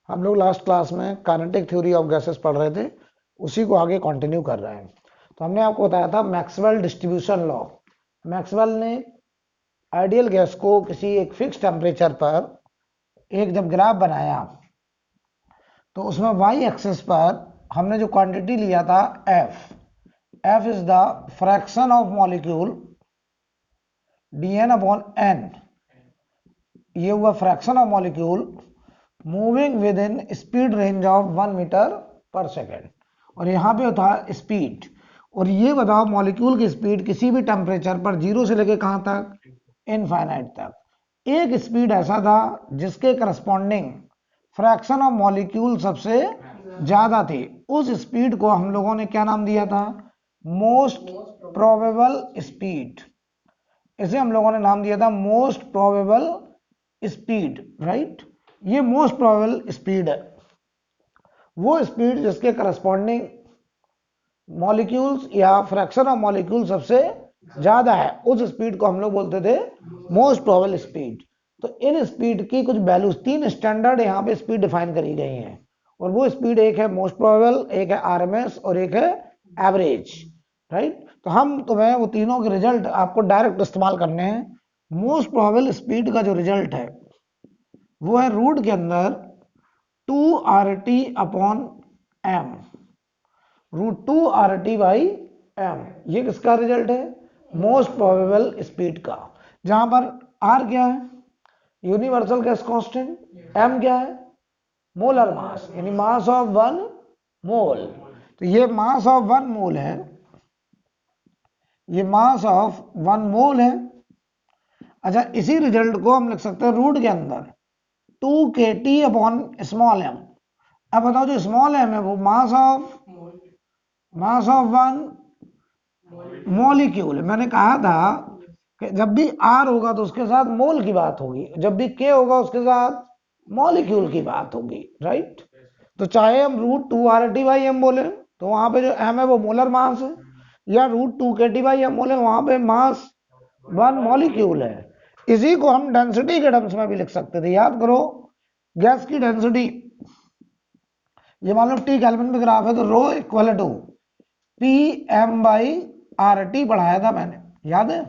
हम लोग last class में काइनेटिक थ्योरी ऑफ गैसेस पढ़ रहे थे, उसी को आगे कंटिन्यू कर रहे हैं। तो हमने आपको बताया था मैक्सवेल डिस्ट्रीब्यूशन लॉ। मैक्सवेल ने आइडियल गैस को किसी एक फिक्स टेम्परेचर पर एक जब ग्राफ बनाया तो उसमें वाई एक्सिस पर हमने जो क्वांटिटी लिया था F is the fraction of molecule dn/n, ये हुआ fraction of molecule moving with in speed range of 1 metre per second, और यहाँ पे था स्पीड। और ये बताओ मॉलिक्यूल की स्पीड किसी भी टेम्परेचर पर 0 से लेके कहाँ तक, इनफाइनाइट तक। एक स्पीड ऐसा था जिसके करस्पॉन्डिंग फ्रैक्शन ऑफ मॉलिक्यूल सबसे ज्यादा थी, उस स्पीड को हम लोगों ने क्या नाम दिया था, मोस्ट प्रोबेबल स्पीड। इसे हम लोगों ने नाम दिया था मोस्ट प्रोबेबल स्पीड, राइट। ये मोस्ट प्रोबेबल स्पीड है, वो स्पीड जिसके करस्पॉन्डिंग मॉलिक्यूल्स या फ्रैक्शन ऑफ मॉलिक्यूल सबसे ज्यादा है, उस स्पीड को हम लोग बोलते थे मोस्ट प्रोबेबल स्पीड। तो इन स्पीड की कुछ वैल्यूज, 3 स्टैंडर्ड यहाँ पे स्पीड डिफाइन करी गई हैं, और वो स्पीड एक है मोस्ट प्रोबेबल, एक है आरएमएस और एक है एवरेज, राइट। तो हम तुम्हें वो तीनों के रिजल्ट आपको डायरेक्ट इस्तेमाल करने हैं। मोस्ट प्रोबेबल स्पीड का जो रिजल्ट है वो है रूट के अंदर 2RT/m, √2RT/m। ये किसका रिजल्ट है, मोस्ट प्रोबेबल स्पीड का, जहां पर R क्या है, यूनिवर्सल गैस कांस्टेंट, m क्या है, मोलर मास, यानी मास ऑफ 1 मोल। तो ये मास ऑफ 1 मोल है, ये मास ऑफ 1 मोल है। अच्छा, इसी रिजल्ट को हम लिख सकते हैं रूट के अंदर 2kT/m। अब बताओ जो स्मॉल m है वो मास ऑफ 1 मॉलिक्यूल। मैंने कहा था कि जब भी R होगा तो उसके साथ मोल की बात होगी, जब भी K होगा उसके साथ मॉलिक्यूल की बात होगी, राइट। तो चाहे हम √2RT/m बोले तो वहां पे जो m है वो मोलर मास है, या √2kT/m बोले वहां पे मास 1 मॉलिक्यूल है। इसी को हम डेंसिटी के टर्म्स में भी लिख सकते थे। याद करो, गैस की डेंसिटी, ये मान लो T केल्विन में ग्राफ है, तो रो इक्वल टू PM/RT पढ़ाया था मैंने, याद है।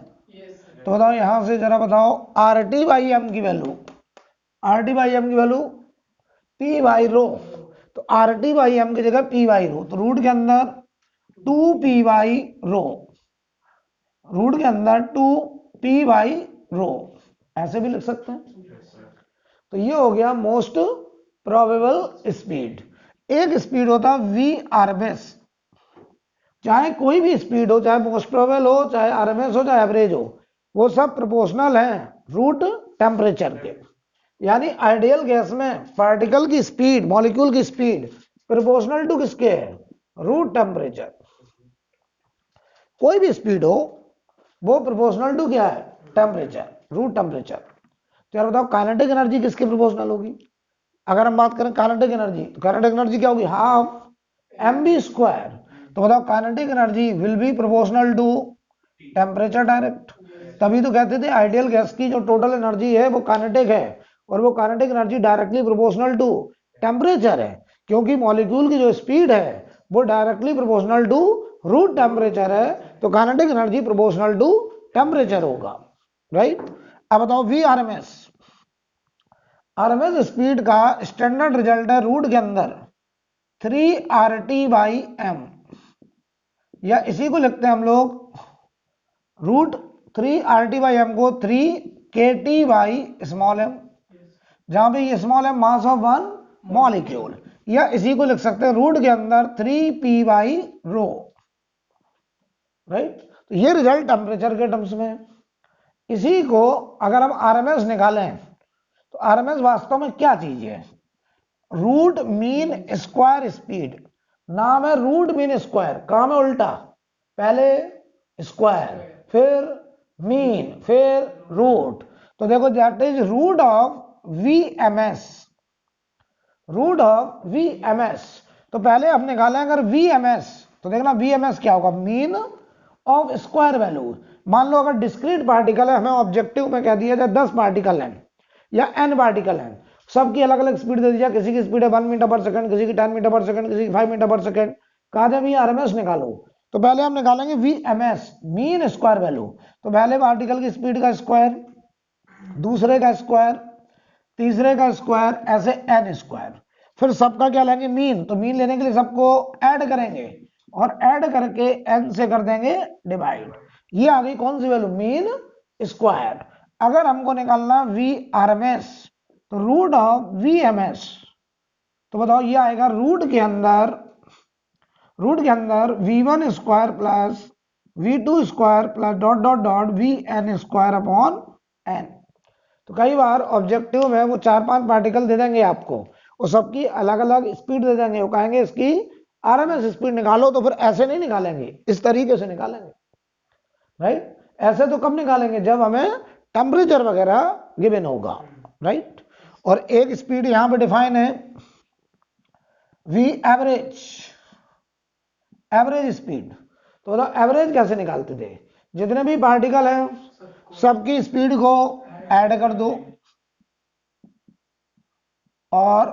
तो बताओ यहां से जरा बताओ RT/m की वैल्यू, RT/m की वैल्यू P/रो। तो RT/m की जगह P/रो, तो रूट के अंदर 2P/रो, रूट के अंदर 2P/रो, ऐसे भी लिख सकते हैं। तो ये हो गया मोस्ट प्रोबेबल स्पीड। एक स्पीड होता Vrms, चाहे कोई भी स्पीड हो, चाहे मोस्ट प्रोबेबल हो, चाहे आरएमएस हो, चाहे एवरेज हो, वो सब प्रोपोर्शनल हैं रूट टेम्परेचर के। यानी आइडियल गैस में पार्टिकल की स्पीड, मॉलिक्यूल की स्पीड प्रोपोर्शनल टू किसके है, रूट टेम्परेचर। कोई भी स्पीड हो वो प्रोपोर्शनल टू क्या है, टेम्परेचर, रूट टेम्परेचर। तो यार बताओ काइनेटिक एनर्जी किसके प्रोपोर्शनल होगी। अगर हम बात करें काइनेटिक एनर्जी, तो काइनेटिक एनर्जी क्या होगी, हाफ mv²। तो बताओ kinetic energy will be proportional to temperature direct. तभी तो कहते थे आइडियल गैस की जो टोटल एनर्जी है वो काइनेटिक है, और वो kinetic energy directly proportional to temperature है, क्योंकि मॉलिक्यूल की जो स्पीड है वो directly proportional to root temperature है। तो kinetic energy proportional to temperature होगा, राइट। अब बताओ Vrms, आरएमएस स्पीड का स्टैंडर्ड रिजल्ट है रूट के अंदर 3RT/m, या इसी को लिखते हैं हम लोग √3RT/m को 3kT/m, जहां पे ये small m mass of 1 molecule, या इसी को लिख सकते हैं रूट के अंदर 3P/रो, राइट। तो ये रिजल्ट टेम्परेचर के टर्म्स में। इसी को अगर हम आरएमएस निकालें तो आरएमएस वास्तव में क्या चीज है, रूट मीन स्क्वायर स्पीड। नाम है रूट मीन स्क्वायर, काम है उल्टा, पहले स्क्वायर फिर मीन फिर रूट। तो देखो that is root of Vms, root of Vms। तो पहले हम निकालें अगर Vms, तो देखना Vms क्या होगा, मीन ऑफ स्क्वायर वैल्यू। मान लो अगर डिस्क्रीट पार्टिकल है, हमें ऑब्जेक्टिव में कह दिया जाए 10 पार्टिकल हैं या n पार्टिकल हैं, सबकी अलग अलग स्पीड दे दीजिए, किसी की स्पीड है 1 मीटर पर सेकंड, किसी की 10 मीटर पर सेकंड, किसी की 5 मीटर पर सेकंड। कहा जब ये आरएमएस निकालो, तो पहले हम निकालेंगे वीएमएस, मीन स्क्वायर वैल्यू। तो पहले पार्टिकल की स्पीड का स्क्वायर, दूसरे का स्क्वायर, तीसरे का स्क्वायर, ऐसे एन स्क्वायर। फिर सबका क्या लेंगे, मीन। तो मीन लेने के लिए सबको ऐड करेंगे और ऐड करके एन से कर देंगे डिवाइड। ये आ गई कौन सी वैल्यू, मीन स्क्वायर। अगर हमको निकालना वी आर एम एस, तो root of V M S, तो बताओ ये आएगा रूट के अंदर v1 square plus v2 square plus dot dot dot vn square upon n। तो कई बार ऑब्जेक्टिव में वो 4-5 पार्टिकल दे देंगे आपको, वो सबकी अलग अलग स्पीड दे देंगे, वो कहेंगे इसकी आरएमएस स्पीड निकालो। तो फिर ऐसे नहीं निकालेंगे, इस तरीके से निकालेंगे, राइट। ऐसे तो कब निकालेंगे, जब हमें टेम्परेचर वगैरह गिवन होगा, राइट। और एक स्पीड यहां पे डिफाइन है, वी एवरेज स्पीड। तो बताओ एवरेज कैसे निकालते थे, जितने भी पार्टिकल हैं सबकी स्पीड को ऐड कर दो और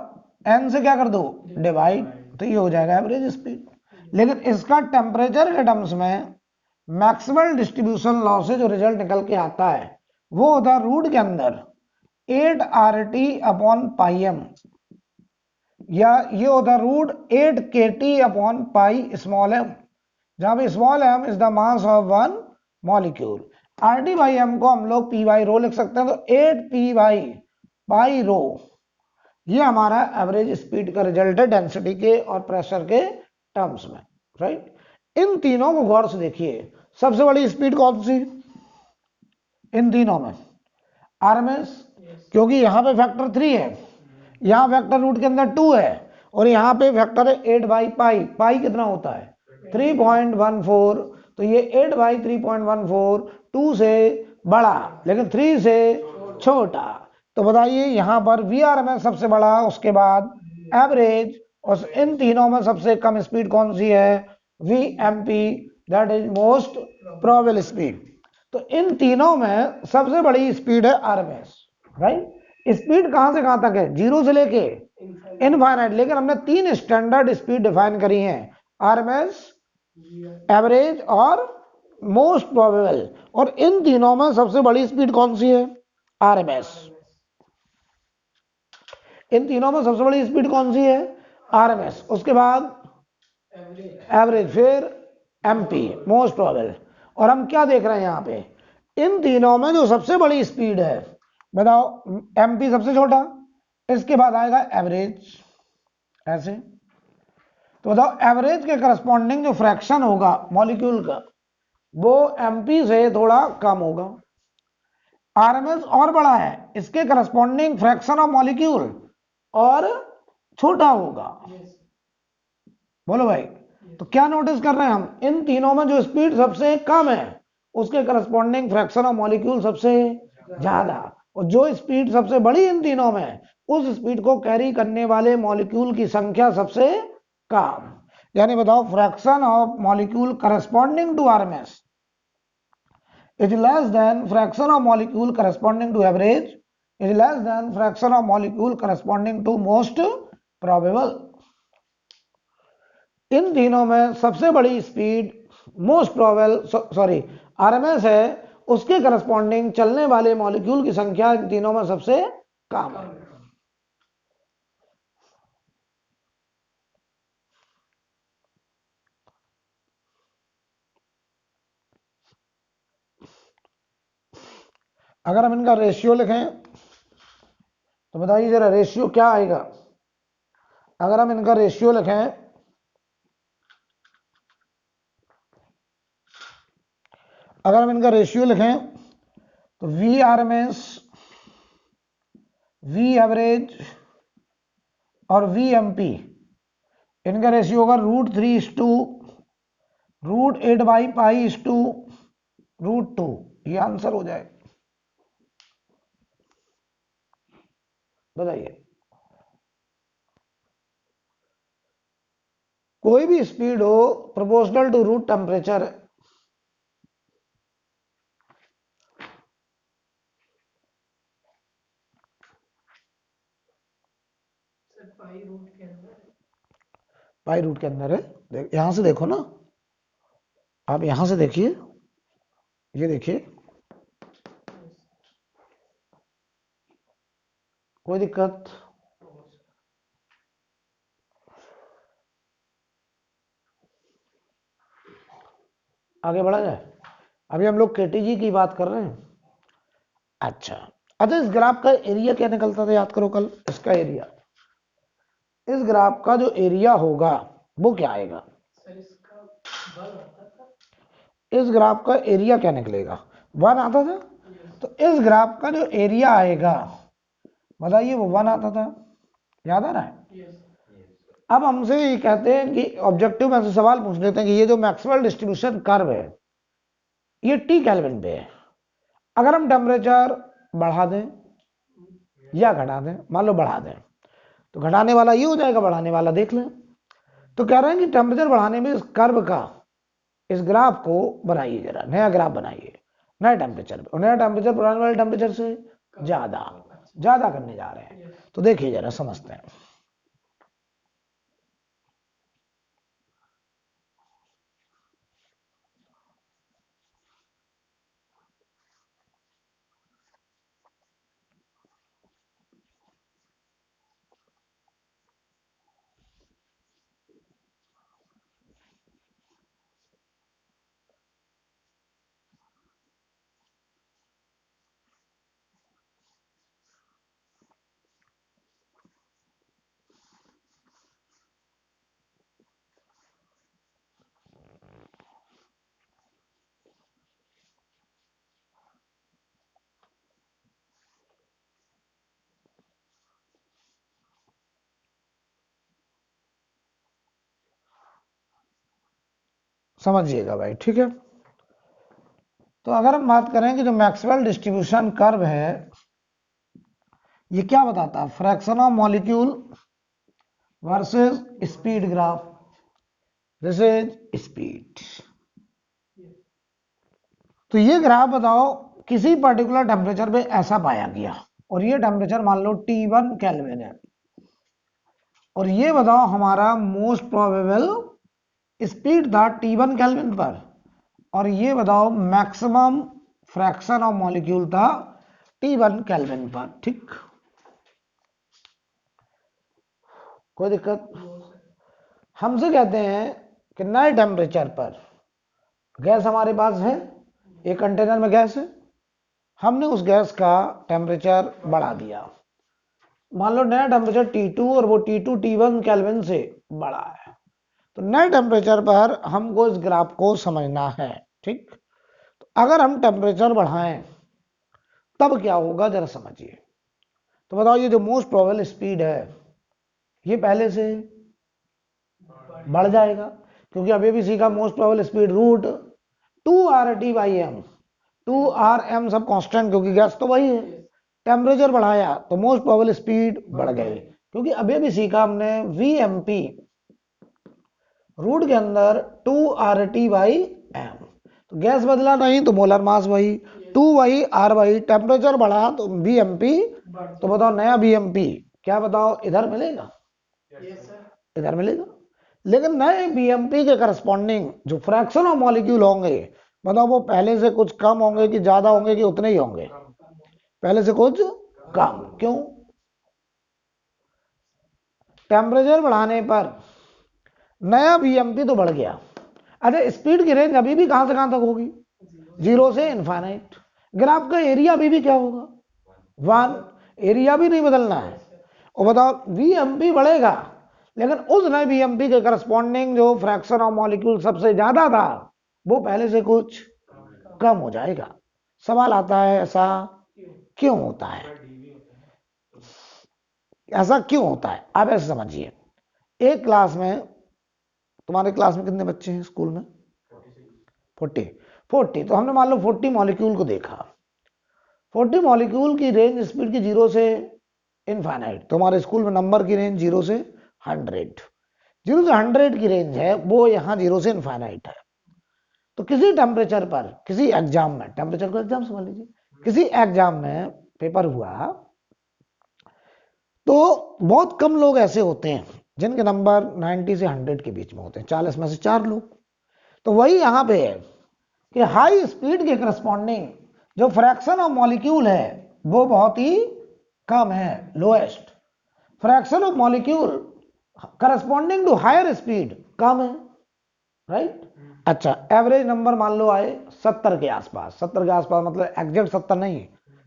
n से क्या कर दो, डिवाइड, तो ये हो जाएगा एवरेज स्पीड। लेकिन इसका टेम्परेचर के टर्म्स में मैक्सिमल डिस्ट्रीब्यूशन लॉ से जो रिजल्ट निकल के आता है वो होता है रूट के अंदर 8 RT अपॉन पाई एम, या ये होता है root 8 KT upon pi small M, जहां पे small M is the mass of one molecule. RT by M को हम लोग पी बाई रो लिख सकते हैं, तो 8 पाई रो, ये हमारा एवरेज स्पीड का रिजल्ट है डेंसिटी के और प्रेशर के टर्म्स में, राइट। इन तीनों को गौर से देखिए, सबसे बड़ी स्पीड कौन सी इन तीनों में, आरएमएस, क्योंकि यहां पे फैक्टर 3 है, यहां फैक्टर रूट के अंदर 2 है, और यहां पे फैक्टर है 8 बाई पाई। पाई कितना होता है 3.14, तो ये 8 बाई 3.14 2 से बड़ा लेकिन 3 से छोटा। तो बताइए यहां पर वीआरएमएस सबसे बड़ा, उसके बाद एवरेज, और इन तीनों में सबसे कम स्पीड कौन सी है, VMP, that is most probable speed. तो इन तीनों में सबसे बड़ी स्पीड है आरएमएस, राइट। स्पीड कहां से कहां तक है, 0 से लेके इनफाइनाइट, लेकिन हमने 3 स्टैंडर्ड स्पीड डिफाइन करी हैं, आरएमएस, एवरेज और मोस्ट प्रोबेबल। और इन तीनों में सबसे बड़ी स्पीड कौन सी है, आरएमएस। इन तीनों में सबसे बड़ी स्पीड कौन सी है, आरएमएस, उसके बाद एवरेज, फिर एमपी, मोस्ट प्रोबेबल। और हम क्या देख रहे हैं यहां पे, इन तीनों में जो सबसे बड़ी स्पीड है, बताओ, एमपी सबसे छोटा, इसके बाद आएगा एवरेज, ऐसे। तो बताओ एवरेज के करस्पॉन्डिंग जो फ्रैक्शन होगा मॉलिक्यूल का, वो एमपी से थोड़ा कम होगा। आरएमएस और बड़ा है, इसके करस्पॉन्डिंग फ्रैक्शन ऑफ मॉलिक्यूल और छोटा होगा। बोलो भाई, तो क्या नोटिस कर रहे हैं हम, इन तीनों में जो स्पीड सबसे कम है उसके करस्पॉन्डिंग फ्रैक्शन ऑफ मॉलिक्यूल सबसे ज्यादा, और जो स्पीड सबसे बड़ी इन तीनों में, उस स्पीड को कैरी करने वाले मॉलिक्यूल की संख्या सबसे कम। यानी बताओ fraction of molecule corresponding to RMS is less than fraction of molecule corresponding to average is less than fraction of molecule corresponding to most probable। इन तीनों में सबसे बड़ी स्पीड मोस्ट प्रोबेबल आरएमएस है, उसके करस्पॉन्डिंग चलने वाले मॉलिक्यूल की संख्या इन तीनों में सबसे कम है। अगर हम इनका रेशियो लिखें तो बताइए जरा रेशियो क्या आएगा। अगर हम इनका रेशियो लिखें, तो वी आरएमएस, वी एवरेज और वी एमपी, इनका रेशियो होगा √3 बाई पाई √2। ये आंसर हो जाए, बताइए। कोई भी स्पीड हो proportional to root temperature, pi root के अंदर है। यहां से देखो ना, आप यहां से देखिए, ये देखिए, कोई दिक्कत? आगे बढ़ा जाए। अभी हम लोग केटीजी की बात कर रहे हैं। अच्छा अच्छा, इस ग्राफ का एरिया क्या निकलता था, याद करो कल इसका एरिया। इस ग्राफ का जो एरिया होगा वो क्या आएगा? इस ग्राफ का एरिया क्या निकलेगा? 1 आता था। तो इस ग्राफ का जो एरिया आएगा, बताइए, वो 1 आता था। याद आ रहा है? अब हमसे ये कहते हैं कि ऑब्जेक्टिव में से सवाल पूछ लेते हैं कि ये जो मैक्सवेल डिस्ट्रीब्यूशन कर्व है, ये टी केल्विन पे है। अगर हम टेम्परेचर बढ़ा दें या घटा दें, मान लो बढ़ा दें, तो घटाने वाला ये हो जाएगा, बढ़ाने वाला देख लें। तो कह रहे हैं कि टेम्परेचर बढ़ाने में इस कर्व का, इस ग्राफ को बनाइए, जरा नया ग्राफ बनाइए नए टेम्परेचर पे, और नया टेम्परेचर पुराने वाले टेम्परेचर से ज्यादा ज्यादा करने जा रहे हैं। तो देखिए जरा, समझते हैं। समझिएगा भाई, ठीक है। तो अगर हम बात करें कि जो मैक्सवेल डिस्ट्रीब्यूशन कर्व है, ये क्या बताता है? Fraction of molecule versus speed graph. This is speed. तो ये ग्राफ बताओ, किसी पर्टिकुलर टेम्परेचर पे ऐसा पाया गया, और ये टेम्परेचर मान लो T1 केल्विन है, और ये बताओ हमारा मोस्ट प्रोबेबल स्पीड था T1 केल्विन पर, और ये बताओ मैक्सिमम फ्रैक्शन ऑफ मॉलिक्यूल था T1 केल्विन पर। ठीक, कोई दिक्कत? हमसे कहते हैं कि नए टेम्परेचर पर गैस हमारे पास है, एक कंटेनर में गैस है, हमने उस गैस का टेम्परेचर बढ़ा दिया। मान लो नया टेम्परेचर T2 और वो T2 T1 केल्विन से बड़ा है। तो नए टेम्परेचर पर हमको इस ग्राफ को समझना है। ठीक, तो अगर हम टेम्परेचर बढ़ाएं तब क्या होगा, जरा समझिए। तो बताओ, ये जो मोस्ट प्रोबेबल स्पीड है, ये पहले से बढ़ जाएगा, क्योंकि अभी भी सीखा most probable speed root 2RT/m। 2Rm सब कांस्टेंट, क्योंकि गैस तो वही है। टेम्परेचर बढ़ाया तो मोस्ट प्रोबेबल स्पीड बढ़ गई, क्योंकि अभी भी सीखा हमने Vmp रूट के अंदर 2RT/m। तो गैस बदला नहीं तो मोलर मास वही, 2 वही, R वही, टेम्परेचर बढ़ा तो Vmp। तो बताओ नया Vmp क्या, बताओ इधर मिलेगा? इधर मिलेगा। लेकिन नए Vmp के करस्पॉन्डिंग जो फ्रैक्शन ऑफ मॉलिक्यूल होंगे, बताओ वो पहले से कुछ कम होंगे कि ज्यादा होंगे कि उतने ही होंगे? पहले से कुछ कम। क्यों? टेम्परेचर बढ़ाने पर नया Vmp तो बढ़ गया। अच्छा, स्पीड की रेंज अभी भी कहां से कहां तक होगी? 0 से इनफाइनाइट। ग्राफ का एरिया अभी भी क्या होगा? 1। एरिया भी नहीं बदलना है। और बताओ Vmp बढ़ेगा, लेकिन उस नए Vmp के करस्पॉन्डिंग जो फ्रैक्शन ऑफ मॉलिक्यूल सबसे ज्यादा था, वो पहले से कुछ कम हो जाएगा। सवाल आता है, ऐसा क्यों होता है? ऐसा क्यों होता है, आप ऐसे समझिए। एक क्लास में, तुम्हारे क्लास में कितने बच्चे हैं स्कूल में? 40। तो हमने मान लो 40 मॉलिक्यूल को देखा। 40 मॉलिक्यूल की रेंज स्पीड की 0 से इनफाइनाइट। तो हमारे स्कूल में नंबर की रेंज 0 से 100। 0 से 100 की रेंज है, वो यहाँ 0 से इनफाइनाइट है। तो किसी टेम्परेचर पर, किसी एग्जाम में, टेम्परेचर को एग्जाम समझ लीजिए, किसी एग्जाम में पेपर हुआ, तो बहुत कम लोग ऐसे होते हैं जिनके नंबर 90 से 100 के बीच में होते हैं, 40 में से 4 लोग। तो वही यहां पे है कि हाई स्पीड के करस्पॉन्डिंग जो फ्रैक्शन ऑफ मॉलिक्यूल है वो बहुत ही कम है, lowest. Fraction of molecule corresponding to higher speed कम है, राइट। अच्छा, एवरेज नंबर मान लो आए 70 के आसपास। 70 के आसपास मतलब एग्जैक्ट 70 नहीं,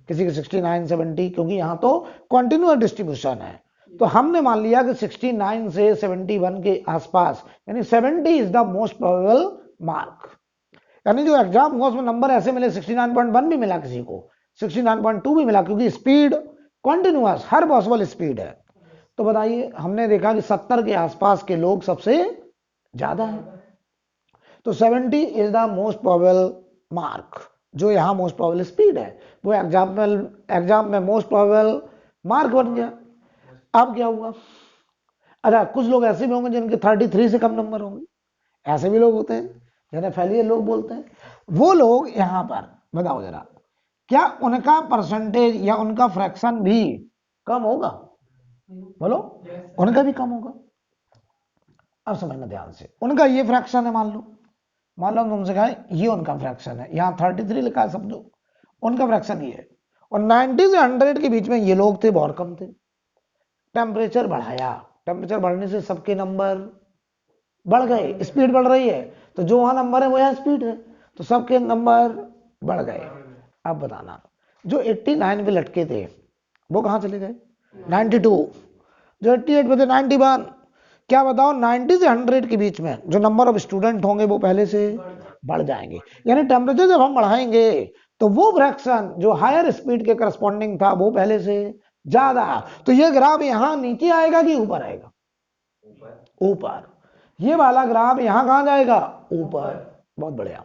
किसी के 69 70, क्योंकि यहां तो कॉन्टिन्यूअस डिस्ट्रीब्यूशन है। तो हमने मान लिया कि 69 से 71 के आसपास, यानी 70 is the most probable mark. यानी जो एग्जाम हुआ उसमें नंबर ऐसे मिले, 69.1 भी मिला किसी को, 69.2 भी मिला, क्योंकि स्पीड कॉन्टिन्यूअस हर पॉसिबल स्पीड है। तो बताइए, हमने देखा कि 70 के आसपास के लोग सबसे ज्यादा है। तो 70 is the most probable mark, जो यहां मोस्ट प्रोबेबल स्पीड है वो एग्जाम में मोस्ट प्रोबेबल मार्क बन गया। अब क्या हुआ? अच्छा, कुछ लोग ऐसे भी होंगे जिनके 33 से कम नंबर होंगे, ऐसे भी लोग होते हैं जिन्हें फेलियर लोग बोलते हैं। वो लोग यहां पर बताओ जरा, क्या उनका परसेंटेज या उनका फ्रैक्शन भी कम होगा? बोलो, उनका भी कम होगा। अब समझना ध्यान से, उनका ये फ्रैक्शन है, मान लो तुमसे कहा ये उनका फ्रैक्शन है, यहां 33 लिखा है समझो, उनका फ्रैक्शन ये है। और 90 से 100 के बीच में ये लोग थे, बहुत कम थे। टेम्परेचर बढ़ाया, टेम्परेचर बढ़ने से सबके नंबर बढ़ गए, स्पीड बढ़ रही है, तो जो वहां नंबर है वो यहां स्पीड है, तो सबके नंबर बढ़ गए। अब बताना, जो 89 पे लटके थे वो कहां चले गए? 92। जो 88 पे थे 91। क्या बताओ, 90 से 100 के बीच में जो नंबर ऑफ स्टूडेंट होंगे वो पहले से बढ़ जाएंगे। यानी टेम्परेचर जब हम बढ़ाएंगे तो वो फ्रैक्शन जो हायर स्पीड के करस्पॉन्डिंग था वो पहले से ज्यादा। तो ये ग्राफ यहां नीचे आएगा कि ऊपर आएगा? ऊपर। ये वाला ग्राफ यहां कहां जाएगा? ऊपर। बहुत बढ़िया।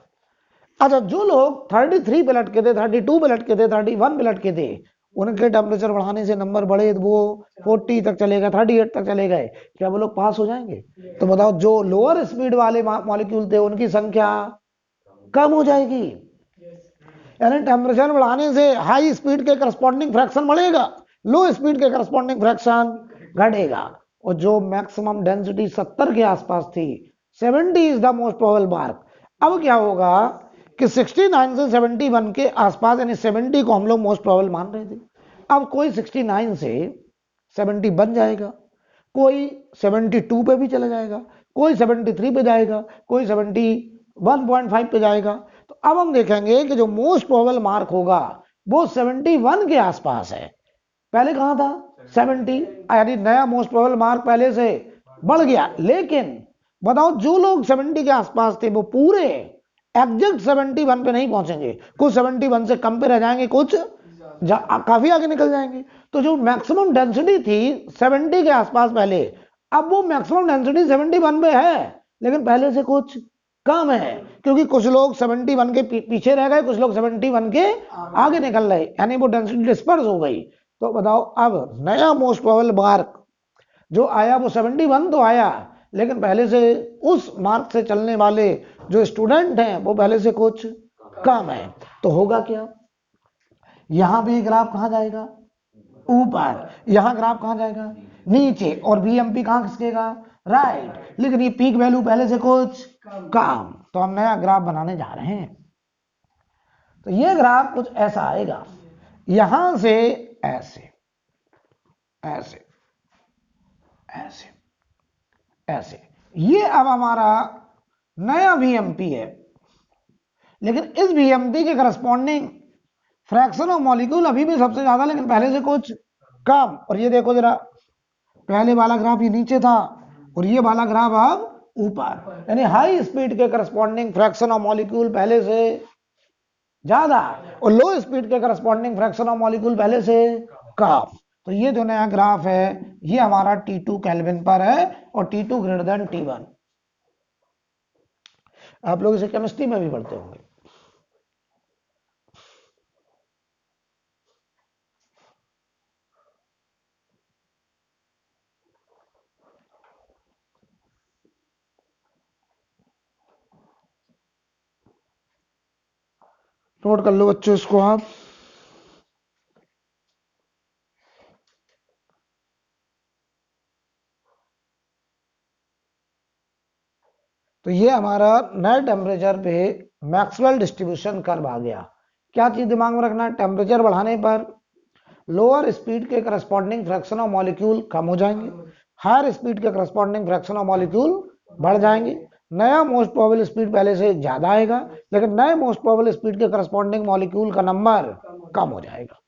अच्छा, जो लोग 33 पे लटके थे, 32 पे लटके थे, 31 पे लटके थे, उनके टेम्परेचर बढ़ाने से नंबर बढ़े तो वो 40 तक चले गए, 38 तक चले गए, क्या वो लोग पास हो जाएंगे? तो बताओ, जो लोअर स्पीड वाले मॉलिक्यूल थे उनकी संख्या कम हो जाएगी। यानी टेम्परेचर बढ़ाने से हाई स्पीड के करस्पॉन्डिंग फ्रैक्शन बढ़ेगा, लो स्पीड के करस्पॉन्डिंग फ्रैक्शन घटेगा। और जो मैक्सिमम डेंसिटी 70 के आसपास थी, 70 is the most probable mark. अब क्या होगा कि 69 से 71 के आसपास, यानी 70 को हम लोग मोस्ट प्रोबेबल मान रहे थे, अब कोई 69 से 70 बन जाएगा, कोई 72 पे भी चला जाएगा, कोई 73 पे जाएगा, कोई 71.5 पे जाएगा। तो अब हम देखेंगे कि जो मोस्ट प्रोबेबल मार्क होगा वो 71 के आसपास है। पहले कहां था? 70, यानी नया मोस्ट प्रोबेबल मार्क पहले से बढ़ गया। लेकिन बताओ, जो लोग 70 के आसपास थे वो पूरे एग्जैक्ट 71 पे नहीं पहुंचेंगे, कुछ 71 से कम पे रह जाएंगे, कुछ काफी आगे निकल जाएंगे। तो जो मैक्सिमम डेंसिटी थी 70 के आसपास पहले, अब वो मैक्सिमम डेंसिटी 71 पे है, लेकिन पहले से कुछ कम है, क्योंकि कुछ लोग 71 के पीछे रह गए, कुछ लोग 71 के आगे निकल रहे, यानी वो डेंसिटी डिस्पर्स हो गई। तो बताओ, अब नया मोस्ट प्रोबेबल मार्क जो आया वो 71 तो आया, लेकिन पहले से उस मार्क से चलने वाले जो स्टूडेंट हैं वो पहले से कुछ कम है। तो होगा क्या? यहां भी ग्राफ कहां जाएगा? ऊपर। यहां ग्राफ कहां जाएगा? नीचे। और बीएमपी कहां खिसकेगा? राइट। लेकिन ये पीक वैल्यू पहले से कुछ कम। तो हम नया ग्राफ बनाने जा रहे हैं। तो ये ग्राफ कुछ ऐसा आएगा, यहां से ऐसे ऐसे ऐसे ऐसे। ये अब हमारा नया वीएमपी है, लेकिन इस वीएमपी के करस्पॉन्डिंग फ्रैक्शन ऑफ मॉलिक्यूल अभी भी सबसे ज्यादा, लेकिन पहले से कुछ कम। और ये देखो जरा, पहले वाला ग्राफ ये नीचे था और ये वाला ग्राफ अब ऊपर, यानी हाई स्पीड के करस्पॉन्डिंग फ्रैक्शन ऑफ मॉलिक्यूल पहले से ज्यादा, और लो स्पीड के करस्पॉन्डिंग फ्रैक्शन ऑफ मॉलिक्यूल पहले से कम। तो ये जो नया ग्राफ है ये हमारा T2 केल्विन पर है, और T2 ग्रेटर देन T1। आप लोग इसे केमिस्ट्री में भी पढ़ते होंगे। नोट कर लो बच्चों इसको आप। तो ये हमारा नए टेम्परेचर पे मैक्सवेल डिस्ट्रीब्यूशन कर्व आ गया। क्या चीज दिमाग में रखना, टेम्परेचर बढ़ाने पर लोअर स्पीड के करस्पॉन्डिंग फ्रैक्शन ऑफ मॉलिक्यूल कम हो जाएंगे, हायर स्पीड के करस्पॉन्डिंग फ्रैक्शन ऑफ मॉलिक्यूल बढ़ जाएंगे। नया मोस्ट प्रोबेबल स्पीड पहले से ज्यादा आएगा, लेकिन नए मोस्ट प्रोबेबल स्पीड के करस्पॉन्डिंग मॉलिक्यूल का नंबर कम हो जाएगा।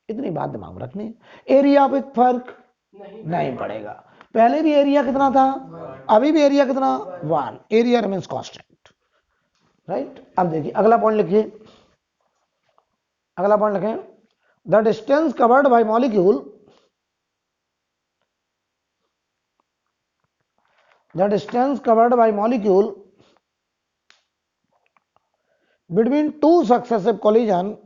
इतनी बात दिमाग में रखनी है। एरिया पे फर्क नहीं पड़ेगा। पहले भी एरिया कितना था, अभी भी एरिया कितना, 1, एरिया रिमेन्स कांस्टेंट, राइट। अब देखिए अगला पॉइंट लिखिए, अगला पॉइंट लिखें, the distance covered by molecule, the distance covered by molecule between two successive collision,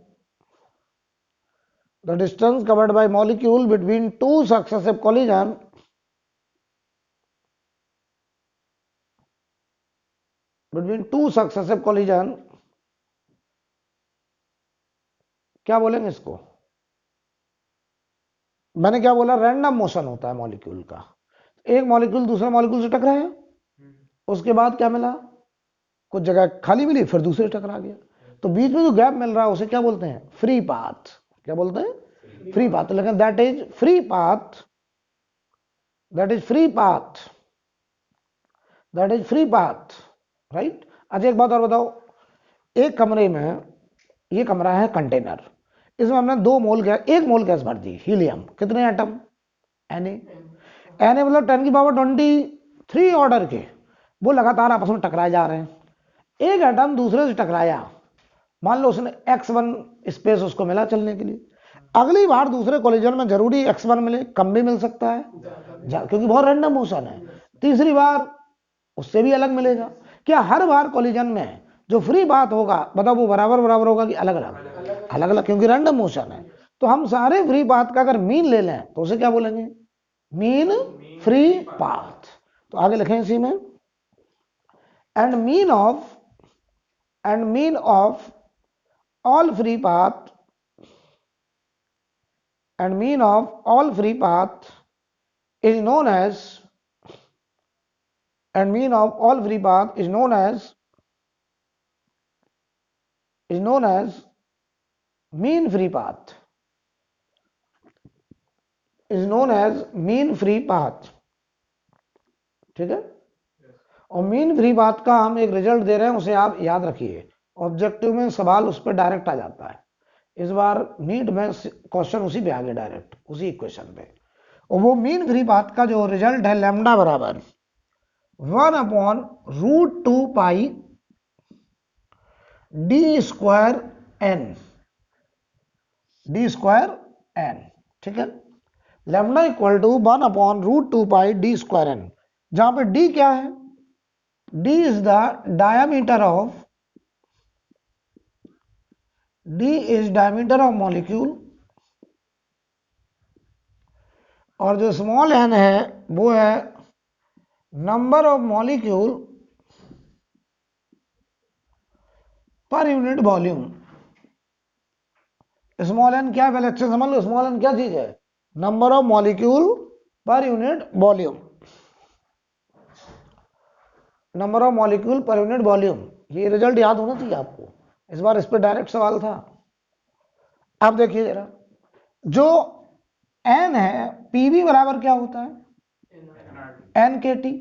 the distance covered by molecule between two successive collision क्या बोलेंगे इसको, मैंने क्या बोला, रैंडम मोशन होता है मॉलिक्यूल का। एक मॉलिक्यूल दूसरे मॉलिक्यूल से टकराया, उसके बाद क्या मिला, कुछ जगह खाली मिली, फिर दूसरे टकरा गया, तो बीच में जो गैप मिल रहा है उसे क्या बोलते हैं, फ्री पाथ। क्या बोलते हैं, फ्री पाथ। लेकिन that is free path, that is free path, that is free path, right. अच्छा एक बात और बताओ, एक कमरे में, ये कमरा है कंटेनर, इसमें हमने 2 मोल गैस, 1 मोल गैस भर दी हीलियम, कितने एटम, Na मतलब 10 की पावर 23 ऑर्डर के, वो लगातार आपस में टकराए जा रहे हैं। एक एटम दूसरे से टकराया, मान लो उसने x1 स्पेस उसको मिला चलने के लिए, अगली बार दूसरे कोलिजन में जरूरी x1 मिले, कम भी मिल सकता है क्योंकि बहुत रैंडम मोशन है। तीसरी बार उससे भी अलग मिलेगा। क्या हर बार कोलिजन में जो फ्री पाथ होगा, बताओ वो बराबर बराबर होगा कि अलग अलग, अलग अलग, क्योंकि रैंडम मोशन है। तो हम सारे फ्री पाथ का अगर मीन ले लें तो उसे क्या बोलेंगे, मीन फ्री पाथ। तो आगे लिखें इसी में, and mean of all free path, and mean of all free path is known as, and mean of all free path is known as mean free path, is known as mean free path, ठीक है। और mean free path का हम एक result दे रहे हैं, उसे आप याद रखिए, ऑब्जेक्टिव में सवाल उस पर डायरेक्ट आ जाता है। इस बार नीट में क्वेश्चन उसी पे आ गया, डायरेक्ट उसी इक्वेशन पे। और वो मीन फ्री पाथ का जो रिजल्ट है, लैम्डा बराबर 1/√2 पाई डी स्क्वायर एन, ठीक है। Lambda equal to 1/√2 pi D square N, जहां पे डी क्या है, D is the diameter of molecule, और जो स्मॉल एन है वो है number of molecule per unit volume. Small N क्या है, पहले अच्छे समझ लो, स्मॉल एन क्या चीज है, number of molecule per unit volume, number of molecule per unit volume. ये रिजल्ट याद होना चाहिए आपको, इस बार इस पर डायरेक्ट सवाल था। अब देखिए जरा, जो एन है, पीवी बराबर क्या होता है, एन के टी।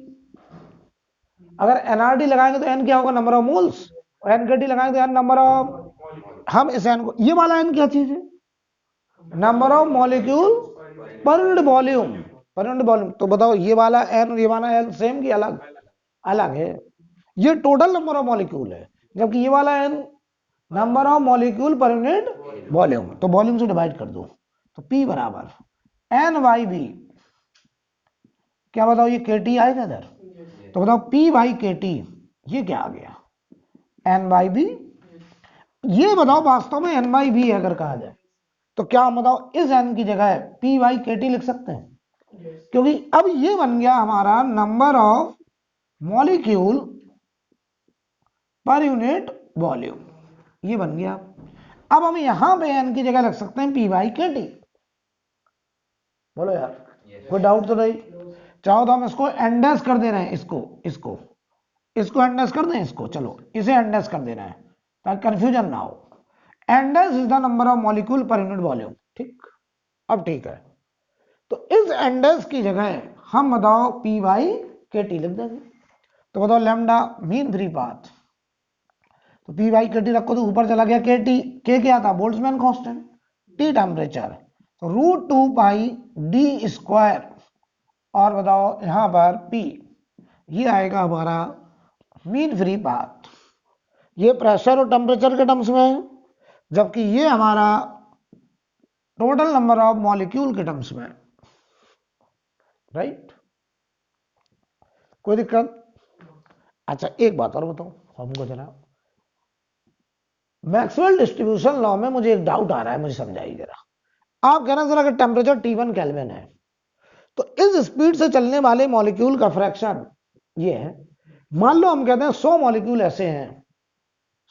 अगर एनआरटी लगाएंगे तो एन क्या होगा, नंबर ऑफ मोल्स, और एन के टी लगाएंगे तो एन नंबर ऑफ, हम इस एन को, ये वाला एन क्या चीज है, number of molecule per unit volume, पर यूनिट वॉल्यूम। तो बताओ ये वाला एन और ये वाला एन सेम की अलग, अलग है। ये टोटल नंबर ऑफ मॉलिक्यूल है, जबकि ये वाला N number of molecule per unit volume. तो वॉल्यूम से डिवाइड कर दो, तो P बराबर एन बाई बी, क्या बताओ ये के टी आएगा इधर, तो बताओ P बाई के टी, ये क्या आ गया, एन बाई बी। ये बताओ वास्तव में एन बाई बी अगर कहा जाए तो क्या बताओ इस एन की जगह P बाई के टी लिख सकते हैं, क्योंकि अब ये बन गया हमारा number of molecule per unit volume, ये बन गया। अब हम यहां पे एन की जगह रख सकते हैं P बाई के टी। बोलो यार, कोई डाउट तो नहीं, चाहो तो हम इसको एन डैश कर दे रहे हैं, इसको इसको एंडेस कर दें, इसको चलो इसे एंडेस कर देना है ताकि कंफ्यूजन ना हो। Andes is the number of molecule per unit volume. ठीक, अब ठीक है, तो इस एंडेस की जगह हम बताओ पी बाई के टी लिख देंगे। तो बताओ लैम्डा मीन फ्री पाथ, तो पी बाई के टी रखो तो ऊपर चला गया के टी, के क्या था बोल्ट्जमैन कांस्टेंट, टी टेम्परेचर, तो रूट 2 पाई डी स्क्वायर, और बताओ यहां पर पी, ये आएगा हमारा मीन फ्री पाथ। ये प्रेशर और टेम्परेचर के टर्म्स में है, जबकि ये हमारा टोटल नंबर ऑफ मॉलिक्यूल के टर्म्स में, राइट। कोई दिक्कत? अच्छा एक बात और बताओ हमको जरा, मैक्सवेल डिस्ट्रीब्यूशन लॉ में मुझे एक डाउट आ रहा है, मुझे समझाइए जरा। आप कहना जरा कि टेम्परेचर T1 केल्विन है, तो इस स्पीड से चलने वाले मॉलिक्यूल का फ्रैक्शन ये है। मान लो हम कहते हैं 100 मॉलिक्यूल ऐसे हैं,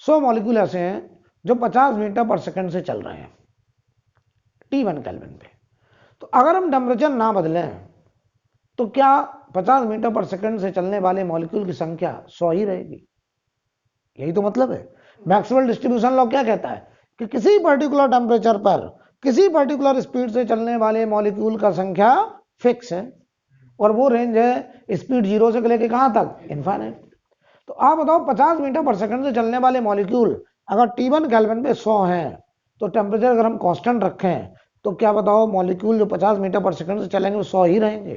100 मॉलिक्यूल ऐसे हैं जो 50 मीटर पर सेकंड से चल रहे हैं T1 केल्विन पे। तो अगर हम टेम्परेचर ना बदलें तो क्या 50 मीटर पर सेकंड से चलने वाले मॉलिक्यूल की संख्या 100 ही रहेगी? यही तो मतलब है। मैक्सवेल डिस्ट्रीब्यूशन लॉ क्या कहता है कि किसी पर्टिकुलर टेम्परेचर पर किसी पर्टिकुलर स्पीड से चलने वाले मॉलिक्यूल का संख्या फिक्स है, और वो रेंज है स्पीड 0 से लेके कहां तक, इनफाइनाइट। तो आप बताओ 50 मीटर पर सेकंड से चलने वाले मॉलिक्यूल अगर T1 केल्विन पे 100 हैं, तो टेम्परेचर अगर हम कांस्टेंट रखें तो क्या बताओ मॉलिक्यूल जो 50 मीटर पर सेकंड से चलेंगे वो 100 ही रहेंगे?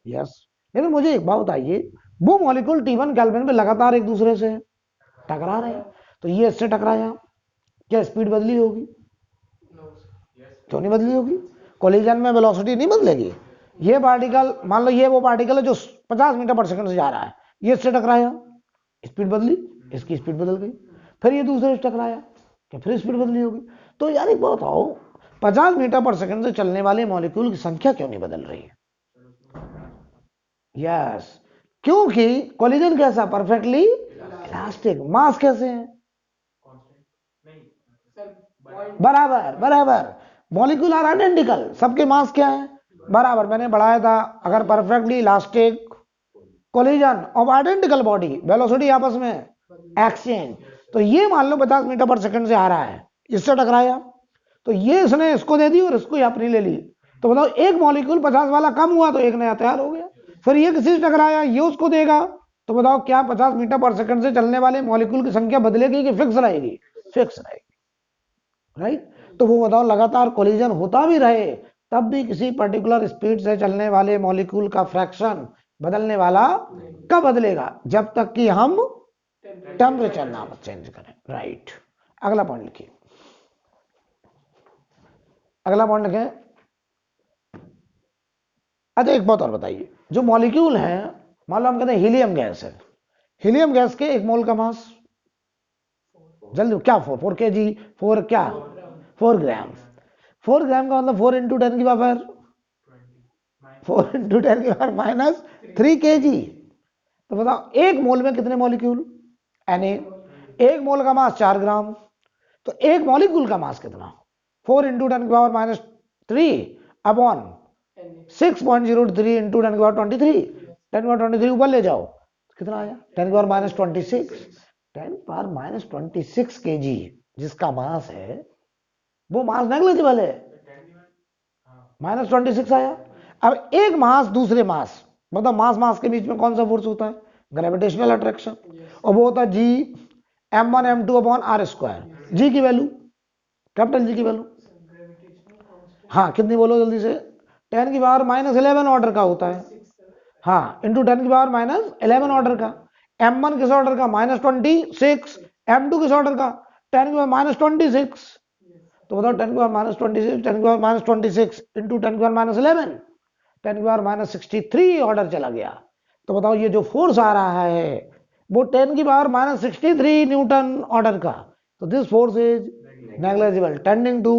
यस। लेकिन मुझे एक बात बताइए, वो मॉलिक्यूल T1 केल्विन पे लगातार एक दूसरे से टकरा रहे हैं, तो ये इससे टकराया, क्या स्पीड बदली होगी? क्यों नहीं बदली होगी? कोलिजन में वेलोसिटी नहीं बदलेगी। ये पार्टिकल, मान लो ये वो पार्टिकल है जो 50 मीटर पर सेकंड से जा रहा है, ये इससे टकराया, स्पीड बदली, इसकी स्पीड बदल गई, फिर ये दूसरे से टकराया, क्या फिर स्पीड बदली होगी? तो यार एक बात बताओ, 50 मीटर पर सेकंड से चलने वाले मॉलिक्यूल की संख्या क्यों नहीं बदल रही है? यस, क्योंकि कोलिजन कैसा, परफेक्टली इलास्टिक। मास कैसे है, बराबर बराबर, मॉलिक्यूल आर आइडेंटिकल, सबके मास क्या है, बराबर। मैंने बढ़ाया था, अगर perfectly elastic collision of identical body, velocity आपस में एक्सचेंज, तो ये मान लो 50 मीटर पर सेकंड से आ रहा है, इससे टकराया, तो ये इसने इसको दे दी और इसको अपनी ले ली, तो बताओ एक मॉलिक्यूल 50 वाला कम हुआ तो एक नया तैयार हो गया, फिर ये किसी से टकराया, ये उसको देगा, तो बताओ क्या 50 मीटर पर सेकंड से चलने वाले मॉलिक्यूल की संख्या बदलेगी कि फिक्स रहेगी? फिक्स रहेगी, राइट। तो वो बताओ लगातार कोलिजन होता भी रहे तब भी किसी पर्टिकुलर स्पीड से चलने वाले मॉलिक्यूल का फ्रैक्शन बदलने वाला कब बदलेगा? जब तक कि हम टेम्परेचर ना चेंज करें, राइट। अगला पॉइंट लिखिए, अगला पॉइंट लिखें। अच्छा एक बात और बताइए, जो मॉलिक्यूल है, मान लो हम कहते हैं हीलियम गैस है, हीलियम गैस के 1 मोल का मास, जल्दी क्या, 4 kg, 4 क्या, 4 ग्राम, 4 ग्राम का मतलब 4 इंटू 10 की पावर 4 इंटू 10 की पावर माइनस 3 kg। तो बताओ एक मोल में कितने मॉलिक्यूल, Na, एक मोल का मास 4 ग्राम, तो एक मॉलिक्यूल का मास कितना, 4 इंटू 10 की पावर माइनस 3 अपॉन 6.03 इंटू 10 की पावर 23, 10 की पावर 23 ऊपर ले जाओ, कितना आया, 10 की power minus 26, 10 power minus 26 kg जिसका मास है वो मास नेग्लिजिबल है, माइनस 26 आया। अब एक मास दूसरे मास, मतलब मास मास के बीच में कौन सा फोर्स होता है, ग्रेविटेशनल अट्रैक्शन, और वो होता है G m1 m2 upon r square. G की वैल्यू, कैपिटल जी की वैल्यू, हाँ कितनी बोलो जल्दी से, 10 की पावर माइनस 11 ऑर्डर का होता है, हाँ इंटू 10 की पावर माइनस 11 ऑर्डर का। m1 किस ऑर्डर का, माइनस 26, m2 किस ऑर्डर का, 10 की पावर माइनस 26, तो बताओ 10 की पावर माइनस 26, 10 की पावर माइनस 26 इंटू 10 की पावर माइनस 11, 10 की पावर माइनस 63 ऑर्डर चला गया। तो बताओ ये जो फोर्स आ रहा है वो 10 की पावर माइनस 63 न्यूटन ऑर्डर का, तो this force is negligible tending to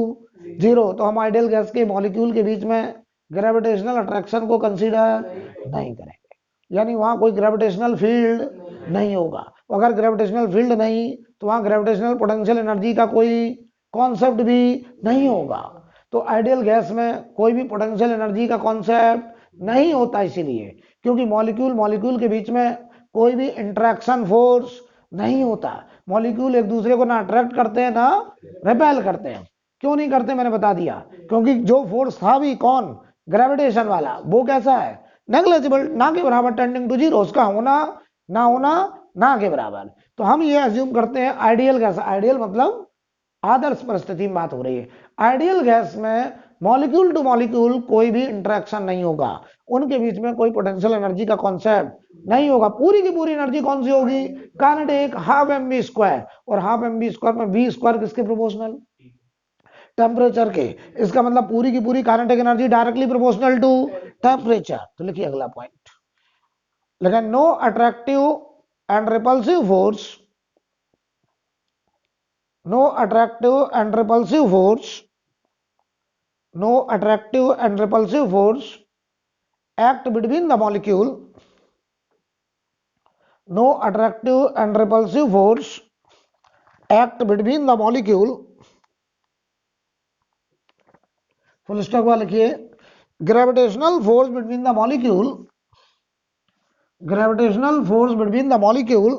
0। तो हम आइडियल गैस के मॉलिक्यूल के बीच में ग्रेविटेशनल अट्रैक्शन को कंसीडर नहीं करेंगे, यानी वहां कोई ग्रेविटेशनल फील्ड नहीं होगा। अगर ग्रेविटेशनल फील्ड नहीं तो वहां ग्रेविटेशनल पोटेंशियल एनर्जी का कोई कॉन्सेप्ट भी नहीं होगा। तो आइडियल गैस में कोई भी पोटेंशियल एनर्जी का कॉन्सेप्ट नहीं होता, इसीलिए क्योंकि मॉलिक्यूल मॉलिक्यूल के बीच में कोई भी इंटरेक्शन फोर्स नहीं होता। मॉलिक्यूल एक दूसरे को ना अट्रैक्ट करते हैं ना रिपेल करते हैं। क्यों नहीं करते मैंने बता दिया, क्योंकि जो फोर्स था भी कौन, ग्रेविटेशन वाला, वो कैसा है, नेग्लिजिबल, ना के बराबर, टेंडिंग टू जीरो, उसका होना ना होना ना के बराबर। तो हम ये अज्यूम करते हैं आइडियल गैस, आइडियल मतलब आदर्श परिस्थिति में बात हो रही है। आइडियल गैस में मॉलिक्यूल टू मॉलिक्यूल कोई भी इंटरेक्शन नहीं होगा, उनके बीच में कोई पोटेंशियल एनर्जी का कॉन्सेप्ट नहीं होगा। पूरी की पूरी एनर्जी कौन सी होगी, kinetic, half M B square, और हाफ एम बी स्क्वायर में बी स्क्वायर किसके प्रोपोर्शनल, टेम्परेचर के। इसका मतलब पूरी की पूरी kinetic energy directly proportional to temperature. तो लिखिए अगला पॉइंट, लेकिन no attractive and repulsive force, no attractive and repulsive force, no attractive and repulsive force act between the molecule, no attractive and repulsive force act between the molecule, full stop वाला लिखिए, gravitational force between the molecule, gravitational force between the molecule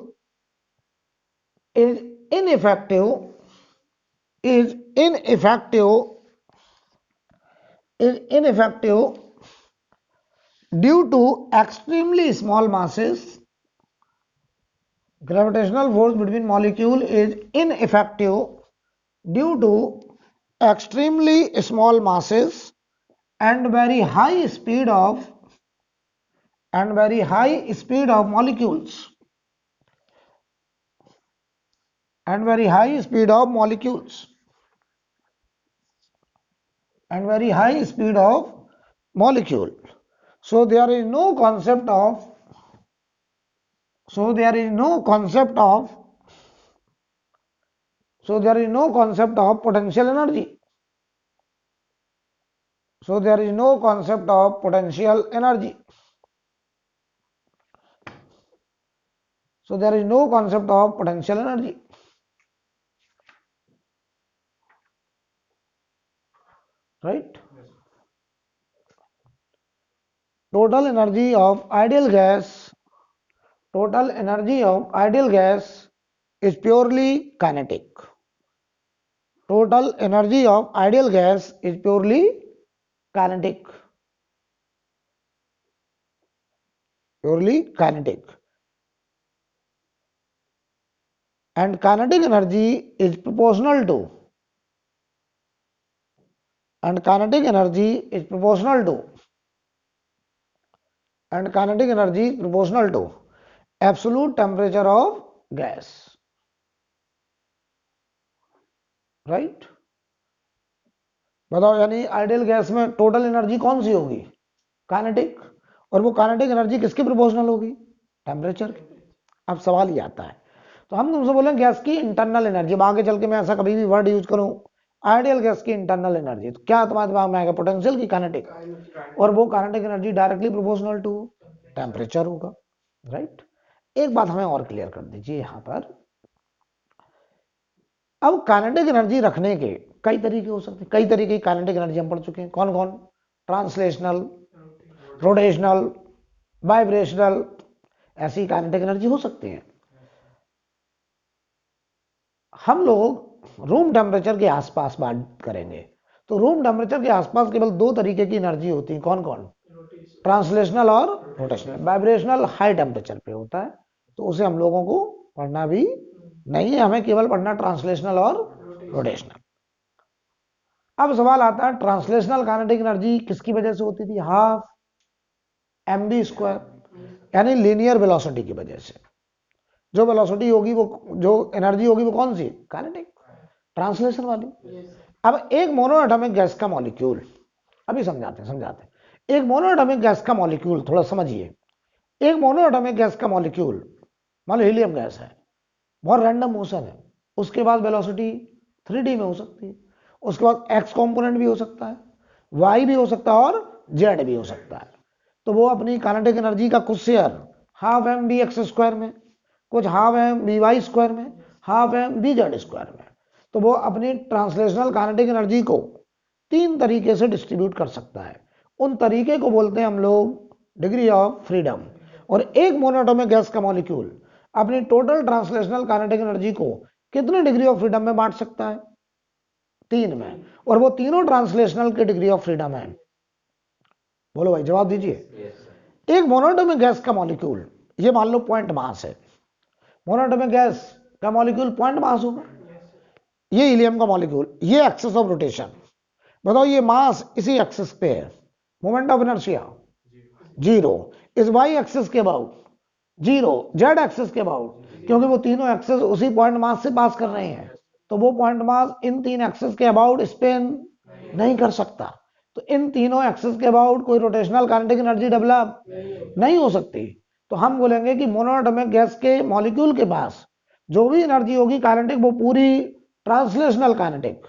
is ineffective, is ineffective, is ineffective due to extremely small masses. Gravitational force between molecule is ineffective due to extremely small masses and very high speed of molecules, and very high speed of molecules, and very high speed of molecule. So there is no concept of, so there is no concept of, so there is no concept of potential energy. So there is no concept of potential energy. So there is no concept of potential energy. Right? Total energy of ideal gas, total energy of ideal gas is purely kinetic. Total energy of ideal gas is purely kinetic. Purely kinetic. And kinetic energy is proportional to, and kinetic energy is proportional to, and kinetic energy is proportional to absolute temperature of gas. Right? बताओ, यानी ideal gas में total energy कौन सी होगी, kinetic, और वो kinetic energy किसके proportional होगी, टेम्परेचर की। अब सवाल ये आता है, तो हम तुमसे बोले गैस की इंटरनल एनर्जी, आगे चल के मैं ऐसा कभी भी वर्ड यूज करूं आइडियल गैस की इंटरनल एनर्जी, तो क्या तुम्हारे दिमाग में आएगा, पोटेंशियल की काइनेटिक, और वो kinetic energy directly proportional to temperature होगा। राइट? एक बात हमें और क्लियर कर दीजिए यहां पर, अब काइनेटिक एनर्जी रखने के कई तरीके हो सकते हैं, कई तरीके की काइनेटिक एनर्जी हम पढ़ चुके हैं, कौन कौन, ट्रांसलेशनल, रोटेशनल, वाइब्रेशनल, ऐसी काइनेटिक एनर्जी हो सकती है। हम लोग रूम टेम्परेचर के आसपास बात करेंगे, तो रूम टेम्परेचर के आसपास केवल दो तरीके की एनर्जी होती है, कौन कौन, ट्रांसलेशनल और रोटेशनल। वाइब्रेशनल हाई टेम्परेचर पे होता है, तो उसे हम लोगों को पढ़ना भी नहीं है, हमें केवल पढ़ना ट्रांसलेशनल और रोटेशनल। अब सवाल आता है, ट्रांसलेशनल काइनेटिक एनर्जी किसकी वजह से होती थी, हाफ एम बी स्क्वायर, यानी लीनियर वेलोसिटी की वजह से। जो वेलोसिटी होगी, वो जो एनर्जी होगी वो कौन सी, काइनेटिक, ट्रांसलेशन वाली। अब एक मोनोएटॉमिक गैस का मॉलिक्यूल, अभी समझाते हैं, एक मोनोएटॉमिक गैस का मॉलिक्यूल, थोड़ा समझिए, एक मोनोएटॉमिक गैस का मॉलिक्यूल, मान लो हीलियम गैस है, बहुत रैंडम मोशन है, उसके बाद वेलोसिटी 3D में हो सकती है, उसके बाद एक्स कंपोनेंट भी हो सकता है, वाई भी हो सकता है, और जेड भी हो सकता है। तो वो अपनी काइनेटिक एनर्जी का कुछ share half M B x square में, कुछ half M B Y square में, half M B Z square में, तो वो अपनी ट्रांसलेशनल काइनेटिक एनर्जी को 3 तरीके से डिस्ट्रीब्यूट कर सकता है। उन तरीके को बोलते हैं हम लोग डिग्री ऑफ फ्रीडम, और एक मोनोएटॉमिक गैस का मॉलिक्यूल अपनी टोटल ट्रांसलेशनल काइनेटिक एनर्जी को कितने डिग्री ऑफ फ्रीडम में बांट सकता है? 3 में। और वो तीनों ट्रांसलेशनल की डिग्री ऑफ फ्रीडम है। बोलो भाई, जवाब दीजिए। एक मोनोएटॉमिक गैस का मॉलिक्यूल, ये मान लो पॉइंट मास है। मोनोएटॉमिक गैस का मॉलिक्यूल पॉइंट मास होगा। ये हीलियम का मॉलिक्यूल, ये एक्सिस ऑफ रोटेशन, बताओ ये मास इसी एक्सिस पे है, मोमेंट ऑफ इनर्शिया 0, इस वाई एक्सिस के अबाउट 0, जेड एक्सिस के अबाउट, क्योंकि वो तीनों एक्सिस उसी पॉइंट मास से पास कर रहे हैं, तो वो पॉइंट मास इन 3 एक्सिस के अबाउट स्पेन नहीं कर सकता। तो इन तीनों एक्सिस के अबाउट कोई रोटेशनल काइनेटिक एनर्जी डेवलप नहीं हो सकती। तो हम बोलेंगे कि मोनोएटॉमिक गैस के मॉलिक्यूल के पास जो भी एनर्जी होगी काइनेटिक, वो पूरी ट्रांसलेशनल काइनेटिक,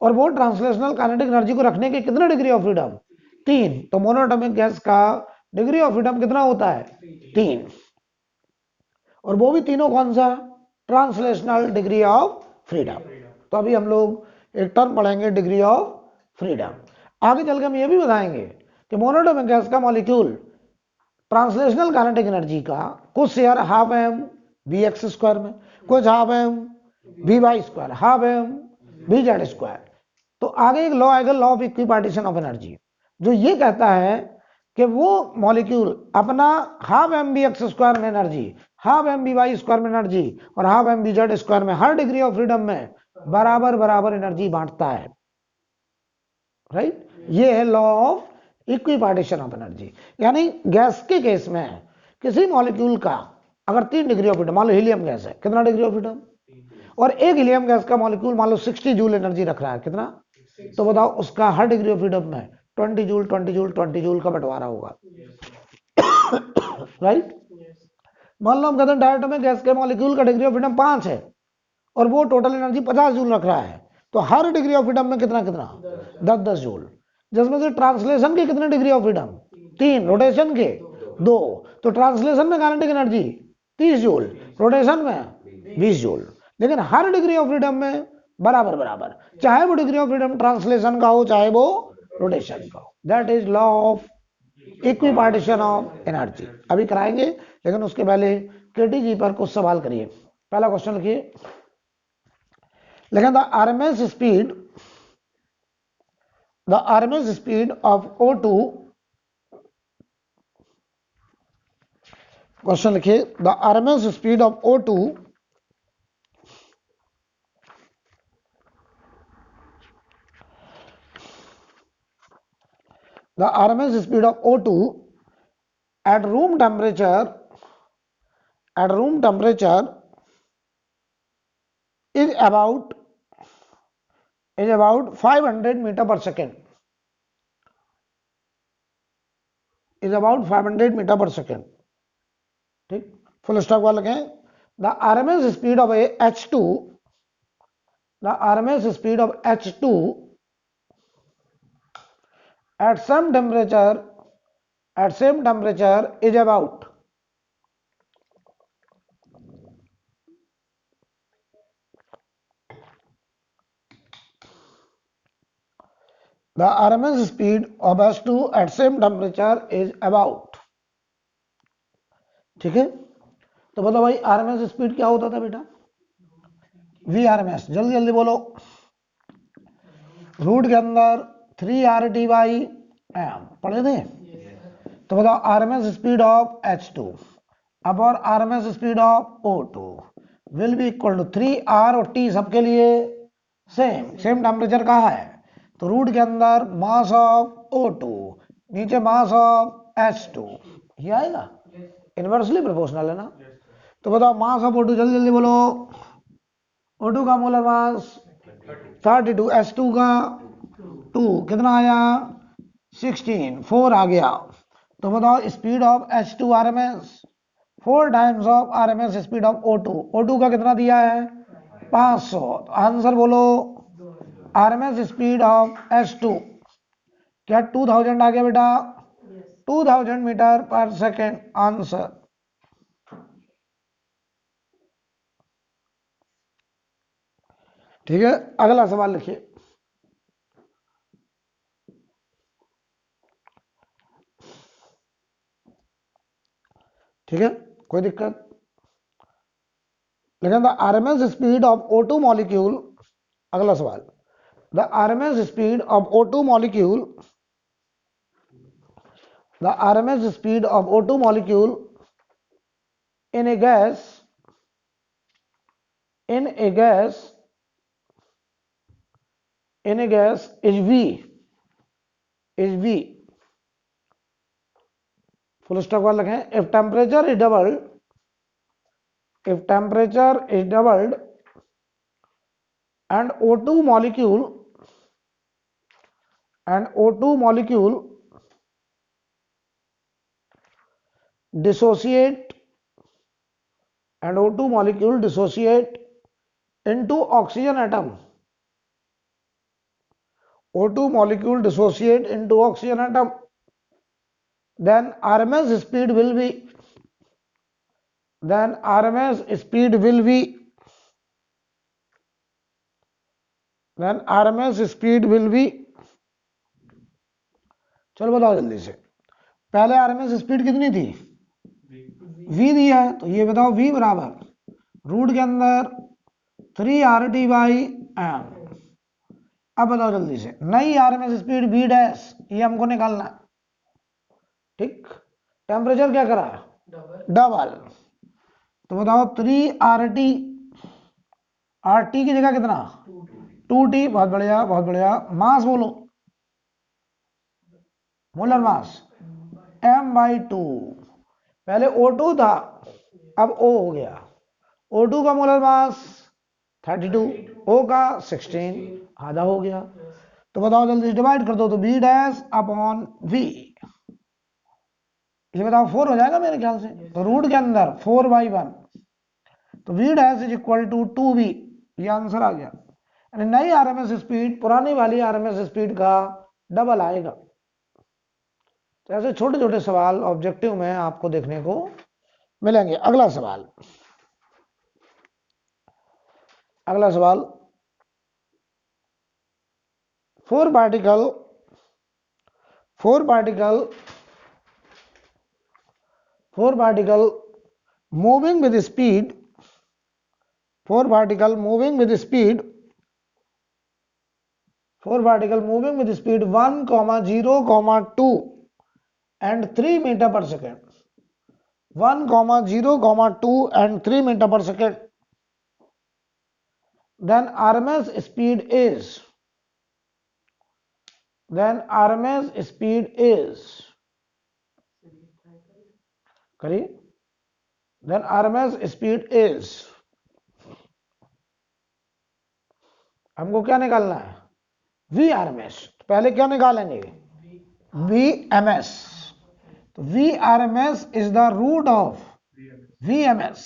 और वो ट्रांसलेशनल काइनेटिक एनर्जी को रखने के कितने डिग्री ऑफ फ्रीडम? 3। तो मोनोएटॉमिक गैस का डिग्री ऑफ फ्रीडम कितना होता है? 3। और वो भी तीनों कौन सा? Translational degree of freedom. तो अभी हम लोग एक टर्म पढ़ेंगे, डिग्री ऑफ फ्रीडम। आगे चल के हम ये भी बताएंगे कि मोनोएटॉमिक गैस का मॉलिक्यूल ट्रांसलेशनल काइनेटिक एनर्जी का कुछ share half M B x square में, कुछ half M B Y square, half M B Z square. तो आगे एक लॉ आएगा, law of equipartition of energy, जो ये कहता है कि वो मॉलिक्यूल अपना half M B x square में energy, half M B Y square में एनर्जी और half M B Z square में हर डिग्री ऑफ फ्रीडम में बराबर बराबर एनर्जी बांटता है। राइट, ये है law of equipartition of energy. यानी गैस के केस में किसी मॉलिक्यूल का अगर 3 डिग्री ऑफ फ्रीडम, मान लो हीलियम गैस है, कितना डिग्री ऑफ फ्रीडम? और एक हीलियम गैस का मॉलिक्यूल मान लो 60 जूल एनर्जी रख रहा है, कितना? तो बताओ उसका हर डिग्री ऑफ फ्रीडम में 20 जूल 20 जूल 20 जूल का बंटवारा होगा। राइट, मान लो हम कहते हैं डायटोमिक गैस के मॉलिक्यूल का डिग्री ऑफ फ्रीडम 5 है और वो टोटल एनर्जी 50 जूल रख रहा है, तो हर डिग्री ऑफ फ्रीडम में कितना कितना? 10-10 जूल। जिसमें से ट्रांसलेशन के कितने डिग्री ऑफ फ्रीडम? 3, रोटेशन के 2। तो ट्रांसलेशन में काइनेटिक एनर्जी 30 जूल, रोटेशन में 20 जूल। लेकिन हर डिग्री ऑफ फ्रीडम में बराबर बराबर, चाहे वो डिग्री ऑफ फ्रीडम ट्रांसलेशन का हो चाहे वो रोटेशन का हो। That is law of equipartition of energy. अभी कराएंगे, लेकिन उसके पहले केटी जी पर कुछ सवाल करिए। पहला क्वेश्चन लिखिए, लेकिन the RMS speed of O2, question लिखिए, the RMS speed of O2 at room temperature is about 500 meter per second, is about 500 meter per second। ठीक, फुल स्टॉप वाला लिखें, the RMS speed of H2, the RMS speed of H2 at same temperature is about the RMS speed of H2 at same temperature is about। ठीक है, तो बताओ भाई RMS speed क्या होता था बेटा? VRMS, जल्दी जल्दी बोलो। रूट के अंदर 3RT/m पढ़े थे? तो बताओ RMS स्पीड ऑफ H2 अब और RMS speed of O2 will be equal to 3R और T सबके लिए सेम टेम्परेचर कहाँ है? तो रूट के अंदर मास ऑफ O2, नीचे मास ऑफ H2, ये आएगा, इनवर्सली प्रोपोर्शनल है ना। तो बताओ मास ऑफ O2, जल्दी जल्दी बोलो। O2 का मोलर मास 32, H2 का 2, कितना आया? 16, 4 आ गया। तो बताओ speed of H2 RMS 4 times of RMS speed of O2। O2 का कितना दिया है? 500। तो आंसर बोलो, RMS स्पीड ऑफ H2 क्या 2000 आ गया बेटा? 2000 मीटर पर सेकेंड आंसर। ठीक है, अगला सवाल लिखिए। ठीक है, कोई दिक्कत? लेकिन the RMS speed of O2 molecule, अगला सवाल, the RMS speed of O2 molecule, the RMS speed of O2 molecule in a gas, in a gas, in a gas is V, is V, full stop वाला लिखें, if temperature is doubled, if temperature is doubled and O2 molecule, and O2 molecule dissociate, and O2 molecule dissociate into oxygen atom, O2 molecule dissociate into oxygen atom, then RMS speed will be, then RMS speed will be, then RMS speed will be, चलो बताओ जल्दी से, पहले RMS speed कितनी थी? V दिया है, तो ये बताओ V बराबर रूट के अंदर 3RT बाई एम। अब बताओ जल्दी से, नई आरएमएस स्पीड V डैश, ये हमको निकालना है, ठीक। टेम्परेचर क्या करा? डबल। तो बताओ 3RT, RT की जगह कितना? 2T। बहुत बढ़िया, बहुत बढ़िया। मास बोलो, मोलर मास m/2। पहले O2 था, अब O हो गया। O2 का मोलर मास 32, O का 16, आधा हो गया। तो बताओ जल्दी से डिवाइड कर दो, तो B डैश अपॉन V, ये बताओ 4 हो जाएगा मेरे ख्याल से। तो रूट के अंदर 4/1, तो V dash is equal to 2V, ये आंसर आ गया। यानी नई आरएमएस स्पीड पुरानी वाली आरएमएस स्पीड का डबल आएगा। तो ऐसे छोटे छोटे सवाल ऑब्जेक्टिव में आपको देखने को मिलेंगे। अगला सवाल, अगला सवाल, four particle moving with speed, four particle moving with speed 1, 0, 2 and 3 meter per second, 1, 0, 2 and 3 meter per second, then RMS speed is, करिए, then RMS speed is, हमको क्या निकालना है? VRMS। तो पहले क्या निकालेंगे? VMS। तो VRMS is the root of VMS,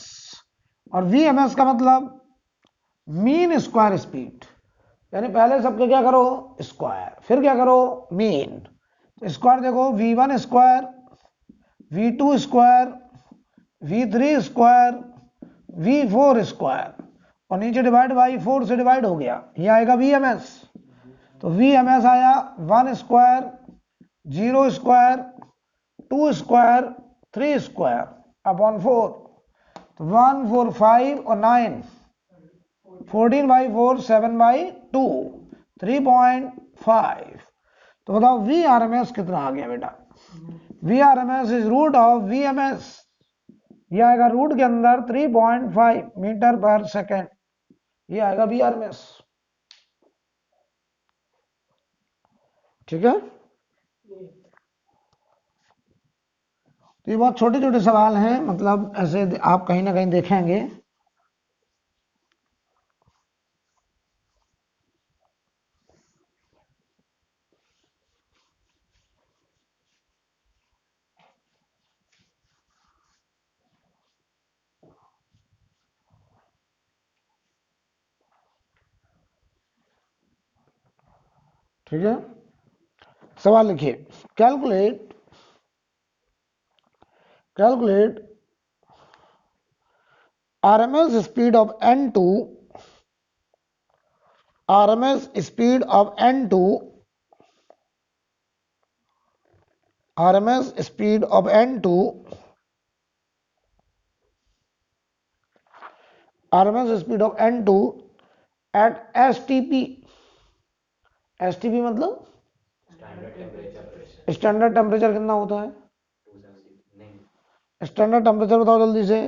और VMS का मतलब मीन स्क्वायर स्पीड, यानी पहले सबके क्या करो? स्क्वायर, फिर क्या करो? मीन। तो स्क्वायर देखो, V1 square, V2 square, V3 square, V4 square, और नीचे डिवाइड बाई 4 से डिवाइड हो गया, ये आएगा VMS। तो VMS आया 1 square, 0 square, 2 square, 3 square upon 4। तो 1, 4, 5 और 9, 14/4, 7/2, 3.5। तो बताओ VRMS कितना आ गया बेटा? VRMS is root of VMS, ये आएगा रूट के अंदर 3.5 मीटर पर सेकेंड, ये आएगा VRMS। ठीक है, तो ये बहुत छोटे छोटे सवाल हैं, मतलब ऐसे आप कहीं ना कहीं देखेंगे। ठीक है, सवाल लिखिए, calculate RMS speed of N2, RMS speed of N2, RMS speed of N2 RMS speed of N2 at STP। STP मतलब स्टैंडर्ड टेम्परेचर कितना होता है? स्टैंडर्ड टेम्परेचर बताओ जल्दी से।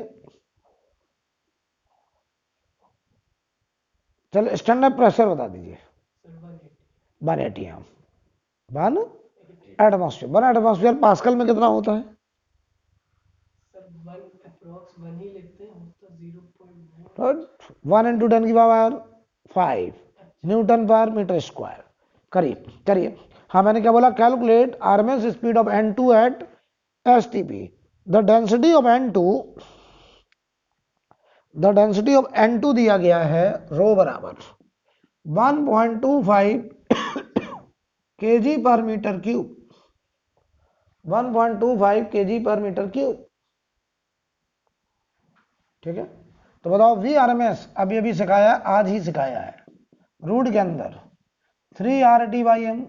चलो स्टैंडर्ड प्रेशर बता दीजिए। 180 एम 1 एटमॉस्फेयर। 1 एटमॉस्फेयर पास्कल में कितना होता है? 1 इंटू 10 की power 5 newton per metre square. करिए करिए। हाँ मैंने क्या बोला? Calculate RMS speed of N2 at STP। The density of N2 दिया गया है रो बराबर 1.25 kg per metre cube. 1.25 kg per metre cube. ठीक है, तो बताओ वी RMS अभी अभी सिखाया, आज ही सिखाया है रूट के अंदर 3RT/m।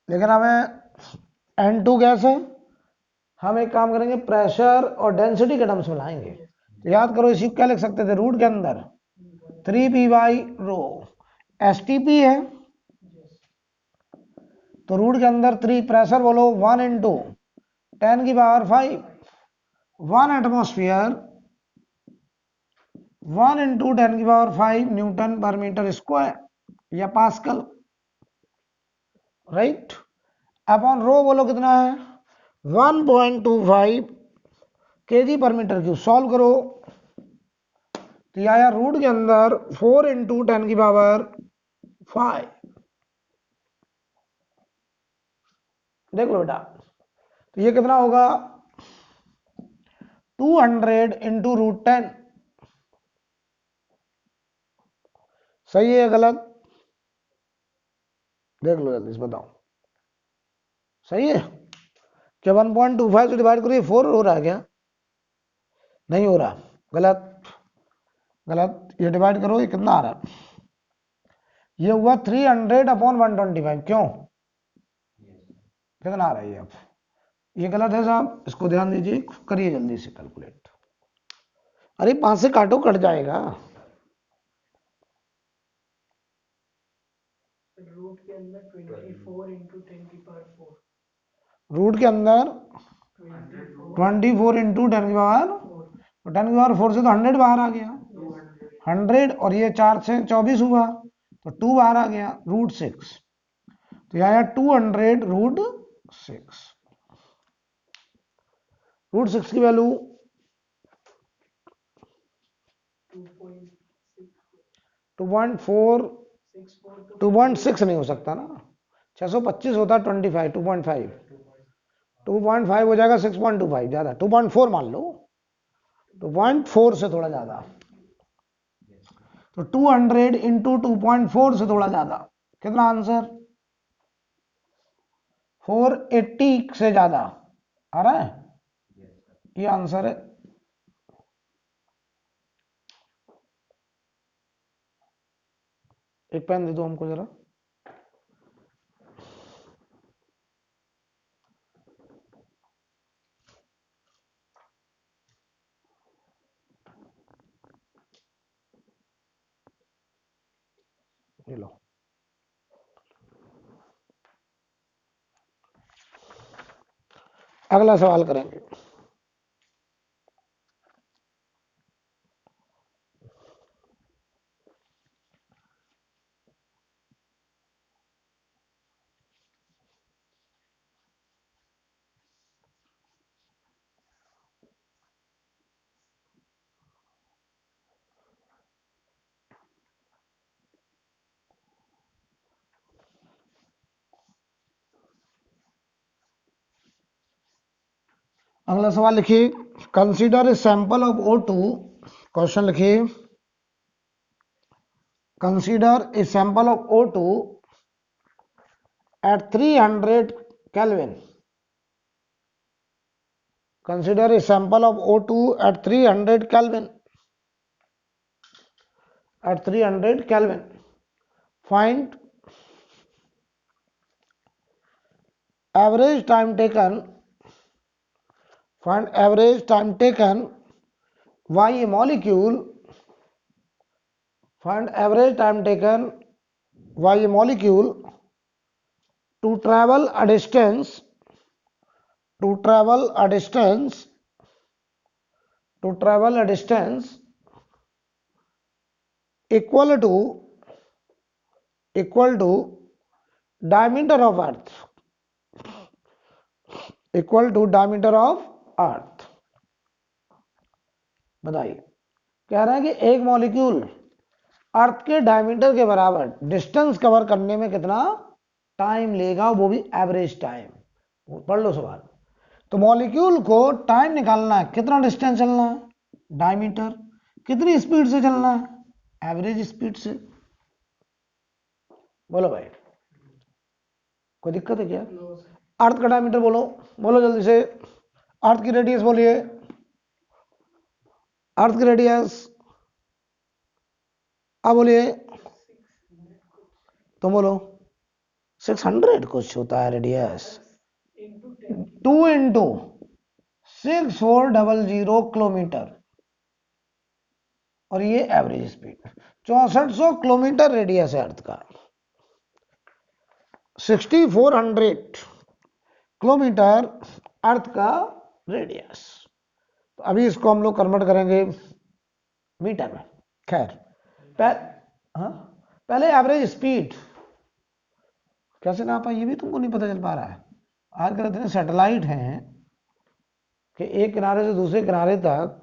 लेकिन हमें N2 गैस है, हम एक काम करेंगे प्रेशर और डेंसिटी के टर्म्स में लाएंगे। तो याद करो इसी को क्या लिख सकते थे रूट के अंदर 3p/रो। STP है तो रूट के अंदर 3, प्रेशर बोलो 1 इंटू 10 की पावर 5, 1 एटमॉस्फेयर 1 इंटू 10 की power 5 newton per metre square या पास्कल, राइट। अपॉन रो बोलो कितना है? 1.25 kg per metre cube. Solve करो तो यह आया रूट के अंदर 4 इंटू 10 की पावर 5। देख लो बेटा, तो ये कितना होगा? 200 इंटू रूट 10। सही है या गलत? देख लो जल्दी से बताओ। सही है क्या? 1.25 से डिवाइड करो, 4 हो रहा है क्या? नहीं हो रहा, गलत गलत। ये डिवाइड करो, ये कितना आ रहा है? ये हुआ 300/125। क्यों? कितना आ रहा है ये? अब ये गलत है साहब, इसको ध्यान दीजिए, करिए जल्दी से कैलकुलेट। अरे 5 से काटो, कट जाएगा। रूट के अंदर 24 इंटू 10 की पावर 4। रूट के अंदर 24 इंटू 10 की पावर 10 की पावर 4 से तो 100 बाहर आ गया। 100 और ये 4 से 24 हुआ तो 2 बाहर आ गया, रूट 6। तो यह आया 200 रूट 6। रूट 6 की वैल्यू 2.4 2.6 नहीं हो सकता ना, 625 होता 25, 2.5 2.5 हो जाएगा, 6.25 ज्यादा, 2.4 मान लो, 2.4 से थोड़ा ज्यादा। तो 200 इंटू 2.4 से थोड़ा ज्यादा कितना आंसर? 480 से ज्यादा आ रहा है, ये आंसर है। एक पेन दे दो हमको जरा। ये लो। अगला सवाल करेंगे। अगला सवाल लिखिए, consider a sample of O2। Question लिखिए, consider a sample of O2 at 300 Kelvin। Consider a sample of O2 at 300 Kelvin. At 300 Kelvin. Find average time taken. Find average time taken y a molecule, find average time taken y a molecule to travel a distance to travel a distance equal to diameter of earth, equal to diameter of earth। बताइए, कह रहा है कि एक molecule अर्थ के diameter के बराबर distance cover करने में कितना टाइम लेगा, वो भी एवरेज टाइम। पढ़ लो सवाल। तो मॉलिक्यूल को टाइम निकालना है, कितना डिस्टेंस चलना है, डायमीटर, कितनी स्पीड से चलना है, एवरेज स्पीड से। बोलो भाई, कोई दिक्कत है क्या? अर्थ का डायमीटर बोलो, बोलो जल्दी से। अर्थ की रेडियस बोलिए, अर्थ की रेडियस अब बोलिए, तुम बोलो। 600 कुछ होता है रेडियस, 2 इंटू 6400 किलोमीटर, और ये एवरेज स्पीड 6400 किलोमीटर रेडियस है अर्थ का। 6400 किलोमीटर अर्थ का रेडियस। तो अभी इसको हम लोग कन्वर्ट करेंगे मीटर में। खैर पहले एवरेज स्पीड कैसे नापा ये भी तुमको नहीं पता चल पा रहा है। आजकल इतने सैटेलाइट हैं कि एक किनारे से दूसरे किनारे तक।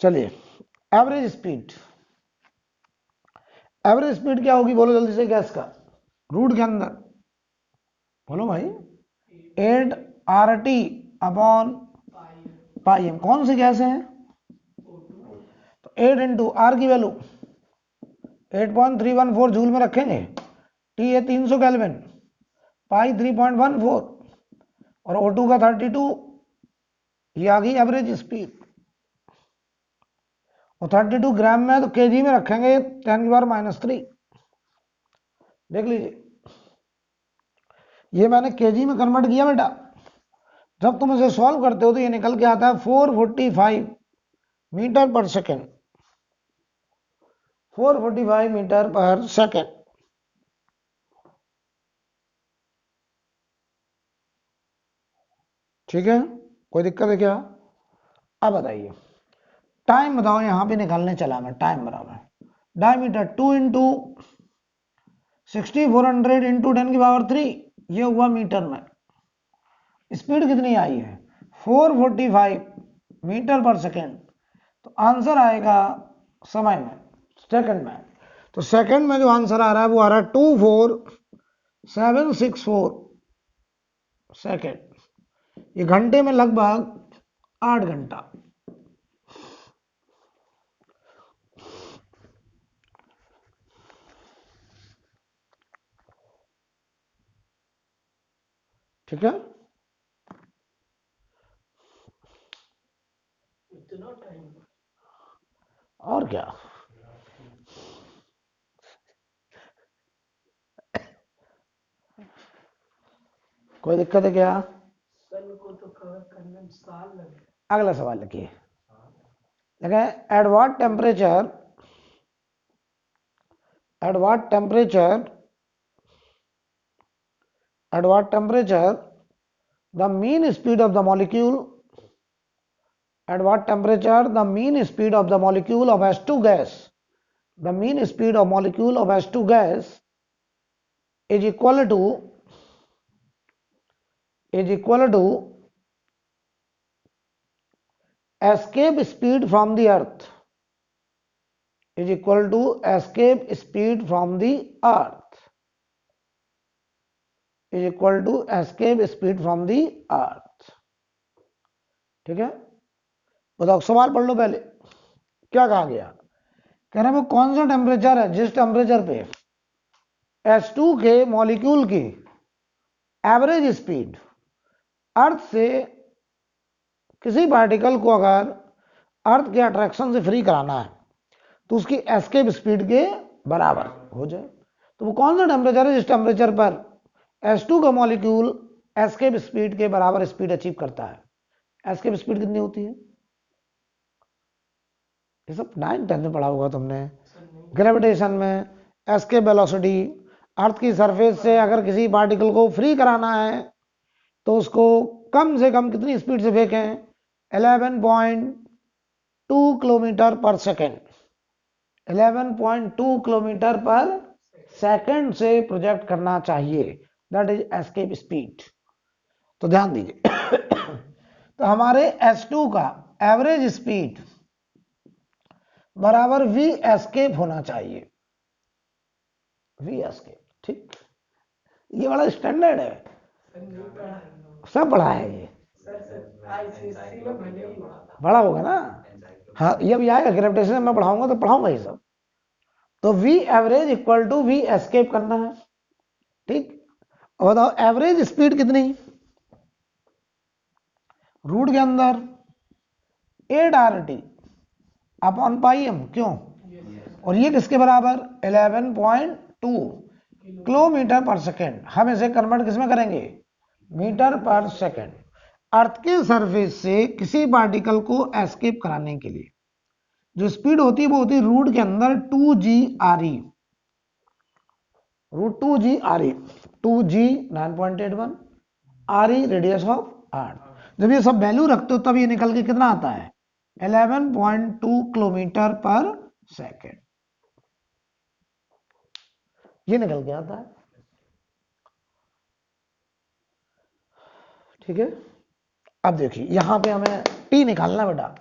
चलिए, एवरेज स्पीड, एवरेज स्पीड क्या होगी बोलो जल्दी से गैस का, रूट के अंदर बोलो भाई, 8 RT अपॉन पाई एम। कौन सी गैस है? तो 8 इंटू आर की वैल्यू 8.314 जूल में रखेंगे, टी है 300 केल्विन, पाई 3.14 और O2 का 32। ये आ गई एवरेज स्पीड। और 32 ग्राम में तो केजी में रखेंगे 10⁻³ देख लीजिए, ये मैंने केजी में कन्वर्ट किया बेटा। जब तुम इसे सॉल्व करते हो तो ये निकल के आता है 445 metre per second, 445 metre per second. ठीक है, कोई दिक्कत है क्या? अब बताइए, टाइम बताओ, यहां पे निकालने चला मैं टाइम बराबर डायमीटर 2 इंटू 6400 इंटू 10⁻³ ये हुआ मीटर में। स्पीड कितनी आई है? 445 मीटर पर सेकेंड। तो आंसर आएगा समय में, सेकंड में। तो सेकंड में जो आंसर आ रहा है वो आ रहा है 24764 सेकंड। ये घंटे में लगभग 8 घंटा। ठीक है, इतना टाइम और क्या। कोई दिक्कत है क्या? सन को तो कवर करने में साल लगे। अगला सवाल लिखिए, लगे at what temperature, at what temperature the mean speed of the molecule, at what temperature the mean speed of the molecule of H2 gas, the mean speed of molecule of H2 gas is equal to escape speed from the earth, is equal to escape speed from the earth, is equal to escape speed from the earth। ठीक है, बताओ सवाल पढ़ लो पहले क्या कहा गया। कह रहे हैं वो कौन सा टेम्परेचर है जिस टेम्परेचर पे H2 के मॉलिक्यूल की एवरेज स्पीड अर्थ से किसी पार्टिकल को अगर अर्थ के अट्रैक्शन से फ्री कराना है तो उसकी एस्केप स्पीड के बराबर हो जाए। तो वो कौन सा टेम्परेचर है जिस टेम्परेचर पर H2 का मॉलिक्यूल एस्केप स्पीड के बराबर स्पीड अचीव करता है। एस्केप स्पीड कितनी होती है? ये सब 9-10 में पढ़ा होगा तुमने। ग्रेविटेशन में एस्केप वेलोसिटी, अर्थ की सरफेस से अगर किसी पार्टिकल को फ्री कराना है तो उसको कम से कम कितनी स्पीड से फेंकें? 11.2 किलोमीटर पर सेकेंड, 11.2 किलोमीटर पर सेकेंड से प्रोजेक्ट करना चाहिए, दैट इज एस्केप स्पीड। तो ध्यान दीजिए तो हमारे S2 का एवरेज स्पीड बराबर v एस्केप होना चाहिए, v एस्केप। ठीक, ये बड़ा स्टैंडर्ड है, सब बड़ा है ये, बड़ा होगा ना। हाँ, ये भी आएगा ग्रेविटेशन में पढ़ाऊंगा तो पढ़ाऊंगा ये सब। तो v average equal to v escape करना है। ठीक, और बताओ एवरेज स्पीड कितनी? रूट के अंदर 8RT अपॉन पाई m, क्यों? और ये किसके बराबर? 11.2 किलोमीटर पर सेकेंड। हम इसे कन्वर्ट किसमें करेंगे? Metre per second. अर्थ के सरफेस से किसी पार्टिकल को एस्केप कराने के लिए जो स्पीड होती है वो होती है रूट के अंदर 2g/RE, root 2g/RE, 2g 9.81, RE radius of earth. जब ये सब वैल्यू रखते हो तब ये निकल के कितना आता है? 11.2 किलोमीटर पर सेकेंड, ये निकल के आता है। ठीक है, अब देखिए यहां पे हमें टी निकालना बेटा।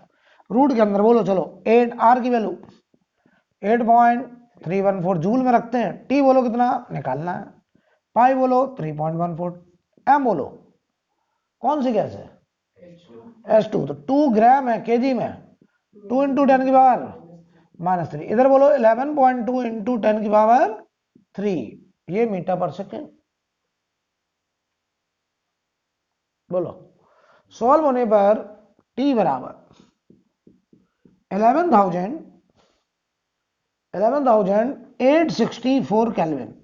रूट के अंदर बोलो, चलो 8R की वैल्यू 8.314 जूल में रखते हैं। टी बोलो कितना निकालना है? पाई बोलो 3.14, एम बोलो कौन सी गैस है? H2, तो 2 ग्राम है केजी में, 2 इंटू 10 की पावर -3। इधर बोलो 11.2 इंटू 10 की पावर 3, ये मीटर पर सेकेंड। बोलो सॉल्व होने पर टी बराबर 11,864 केल्विन।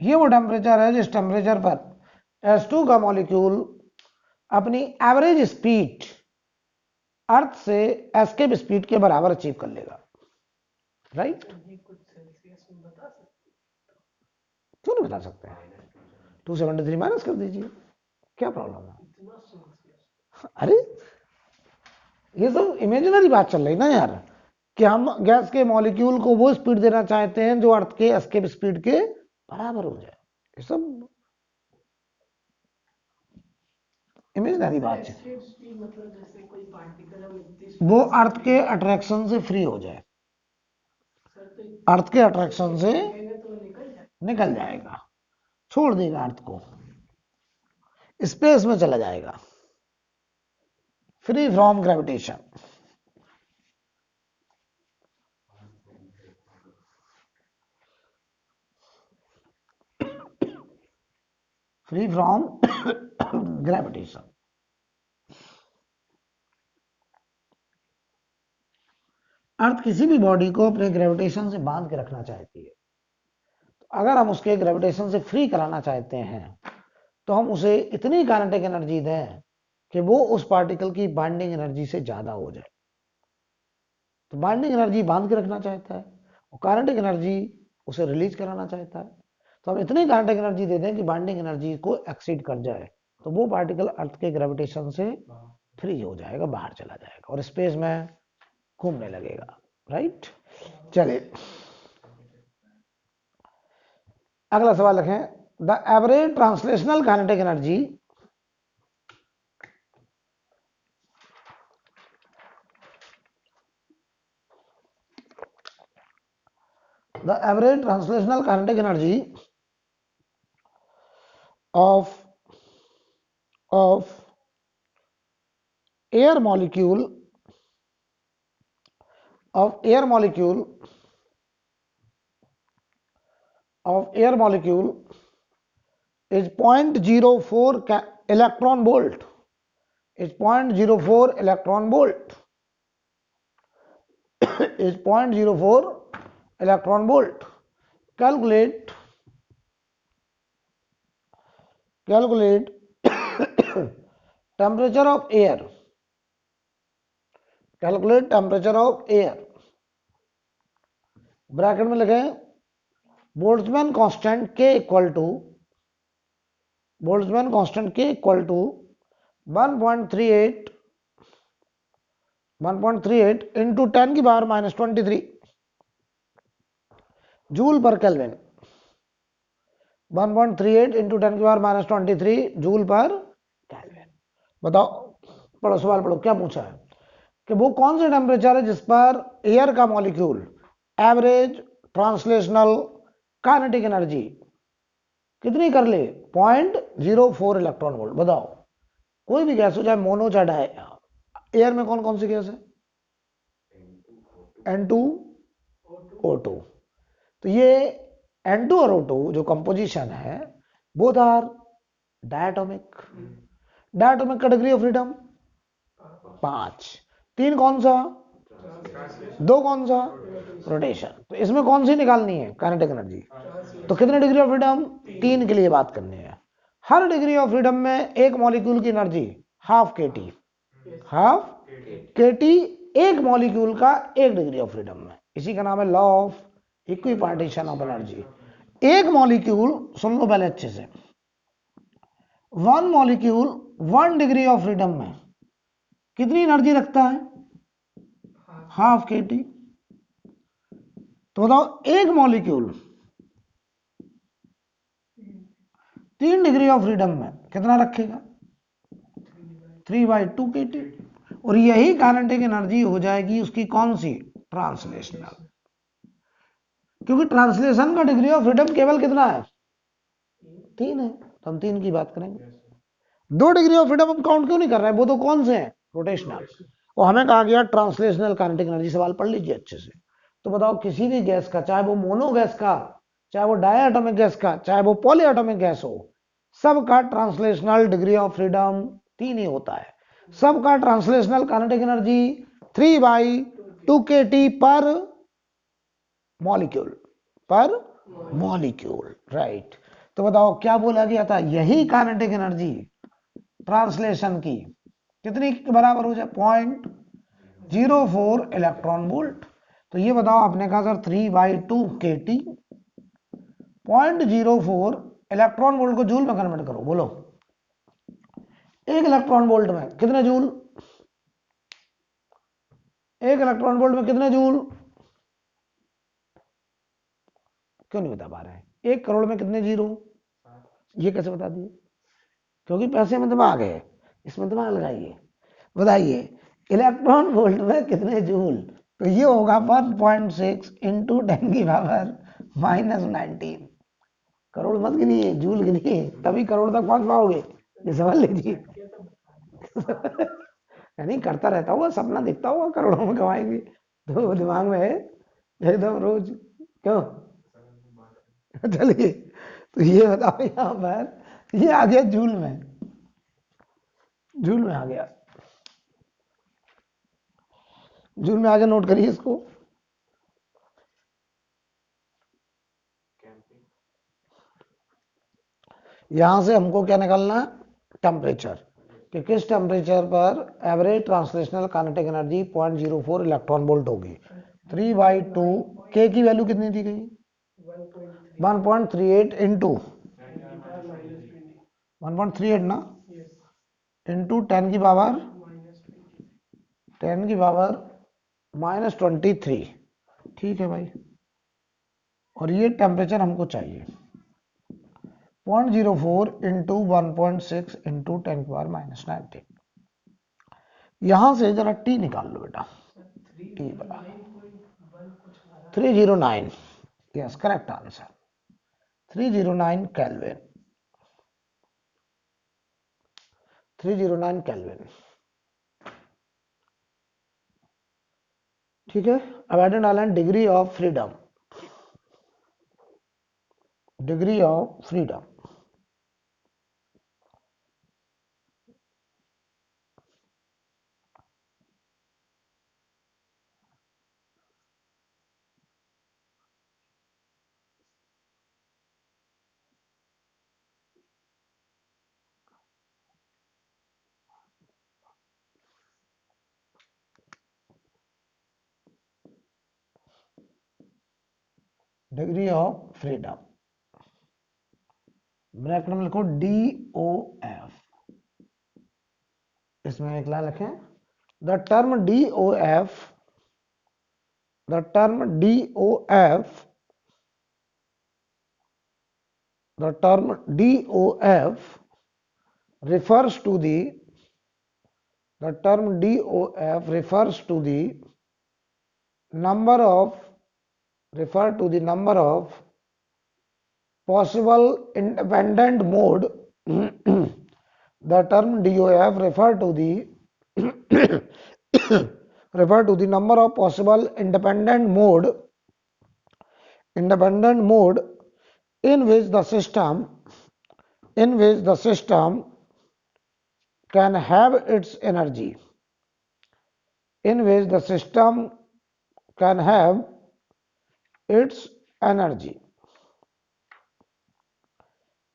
ये वो टेम्परेचर है जिस टेम्परेचर पर S2 का मॉलिक्यूल अपनी एवरेज स्पीड अर्थ से एस्केप स्पीड के बराबर अचीव कर लेगा। राइट? क्यों नहीं बता सकते? 273 माइनस कर दीजिए, क्या प्रॉब्लम है? अरे ये सब इमेजिनरी बात चल रही ना यार, कि हम गैस के मॉलिक्यूल को वो स्पीड देना चाहते हैं जो अर्थ के एस्केप स्पीड के बराबर हो जाए। ये सब इमेजिनरी बात है। मतलब जैसे कोई पार्टिकल है वो अर्थ के अट्रैक्शन से फ्री हो जाए, अर्थ के अट्रैक्शन से निकल जाएगा, छोड़ देगा अर्थ को, स्पेस में चला जाएगा, free from gravitation. Free from gravitation. अर्थ किसी भी बॉडी को अपने ग्रेविटेशन से बांध के रखना चाहती है, तो अगर हम उसके ग्रेविटेशन से फ्री कराना चाहते हैं तो हम उसे इतनी काइनेटिक एनर्जी दें कि वो उस पार्टिकल की बाइंडिंग एनर्जी से ज्यादा हो जाए। तो बाइंडिंग एनर्जी बांध के रखना चाहता है और काइनेटिक एनर्जी उसे रिलीज कराना चाहता है, तो हम इतनी काइनेटिक एनर्जी दे दें कि बाइंडिंग एनर्जी को एक्सीड कर जाए, तो वो पार्टिकल अर्थ के ग्रेविटेशन से फ्री हो जाएगा, बाहर चला जाएगा और स्पेस में घूमने लगेगा। राइट, चलिए अगला सवाल रखें। The average translational kinetic energy of air molecule of air molecule is 0.04 electron volt, is 0.04 electron volt is 0.04 electron volt. Calculate temperature of air calculate temperature of air, bracket में लिखे Boltzmann constant के equal to, Boltzmann constant के equal to 1.38 into 10 की power minus 23 joule पर kelvin. 1.38 into 10 की power minus 23 joule पर kelvin. बताओ, पढ़ो सवाल पढ़ो, क्या पूछा है कि वो कौन सा टेम्परेचर है जिस पर एयर का molecule average translational kinetic energy कितनी कर ले, 0.04 इलेक्ट्रॉन वोल्ट। बताओ, कोई भी गैस हो, चाहे मोनो चाहे डाई, एयर में कौन कौन सी गैस है, N2O2। तो ये N2 और O2 जो कंपोजिशन है, बोथ आर डायटोमिक। डायटोमिक का डिग्री ऑफ फ्रीडम 5। 3 कौन सा, 2 कौन सा, रोटेशन। तो इसमें कौन सी निकालनी है, काइनेटिक एनर्जी। तो कितने डिग्री ऑफ फ्रीडम, 3 के लिए बात करनी है। हर डिग्री ऑफ फ्रीडम में एक मॉलिक्यूल की एनर्जी हाफ के टी, हाफ के टी एक मॉलिक्यूल का एक डिग्री ऑफ फ्रीडम में। इसी का नाम है law of equipartition of energy. एक मॉलिक्यूल, सुन लो पहले अच्छे से, one molecule 1 degree of freedom में कितनी एनर्जी रखता है, हाफ के टी। तो बताओ, एक मॉलिक्यूल 3 डिग्री ऑफ फ्रीडम में कितना रखेगा, 3/2 के टी। और यही काइनेटिक एनर्जी हो जाएगी उसकी कौन सी, ट्रांसलेशनल। क्योंकि ट्रांसलेशन का डिग्री ऑफ फ्रीडम केवल कितना है, 3 है, तो हम 3 की बात करेंगे। 2 डिग्री ऑफ फ्रीडम हम काउंट क्यों नहीं कर रहे हैं, वो तो कौन से हैं, रोटेशनल। और हमें कहा गया ट्रांसलेशनल काइनेटिक एनर्जी। सवाल पढ़ लीजिए अच्छे से। तो बताओ, किसी भी गैस का, चाहे वो मोनो गैस का, चाहे वो डायटोमिक गैस का, चाहे वो पॉलीएटॉमिक गैस हो, सबका ट्रांसलेशनल डिग्री ऑफ फ्रीडम 3 ही होता है। सबका ट्रांसलेशनल काइनेटिक एनर्जी 3/2 के टी पर मॉलिक्यूल, पर मॉलिक्यूल, राइट। तो बताओ, क्या बोला गया था, यही काइनेटिक एनर्जी ट्रांसलेशन की कितनी के बराबर हो जाए, 0.04 इलेक्ट्रॉन वोल्ट। तो ये बताओ, आपने कहा सर 3/2 के टी, 0.04 इलेक्ट्रॉन वोल्ट को जूल में कन्वर्ट करो। बोलो, एक इलेक्ट्रॉन वोल्ट में कितने जूल, एक इलेक्ट्रॉन वोल्ट में कितने जूल, क्यों नहीं बता पा रहे हैं। 1 करोड़ में कितने जीरो, ये कैसे बता दिए, क्योंकि पैसे में दिमाग है, इसमें दिमाग लगाइए। बताइए, इलेक्ट्रॉन वोल्ट में कितने जूल, तो ये होगा 1.6 इंटू 10 की पावर माइनस 19। करोड़ मत गिनिए, जूल गिनिए, तभी करोड़ तक पहुंच पाओगे। ये समझ लीजिए। यानी करता रहता होगा, सपना दिखता होगा करोड़ों में कमाएंगे, तो दिमाग में है एकदम रोज। क्यों, चलिए, तो ये बताओ, यहाँ पर ये आ गया जूल में, जूल में आ गया, जूल में आ गया, नोट करिए इसको। यहां से हमको क्या निकालना है, टेम्परेचर, कि किस टेम्परेचर पर average translational kinetic energy 0.04 electron volt होगी। 3/2 के की वैल्यू कितनी दी गई, 1.38 इंटू 1.38 ना, इंटू 10 की पावर -23। ठीक है भाई, और ये टेम्परेचर हमको चाहिए 0.04 इंटू 1.6 इंटू 10 की पावर -19। यहां से जरा टी निकाल लो बेटा, टी बराबर 309, yes correct answer, 309 kelvin, 309 kelvin. ठीक है, अब एडेड डालें degree of freedom, degree of freedom. Degree of freedom, bracket में लिखो DOF, इसमें एक लाइन लिखें, the term DOF, the term DOF, the term DOF refers to the term DOF refers to the number of possible independent mode the term DOF refer to the number of possible independent mode in which the system can have its energy, in which the system can have its energy,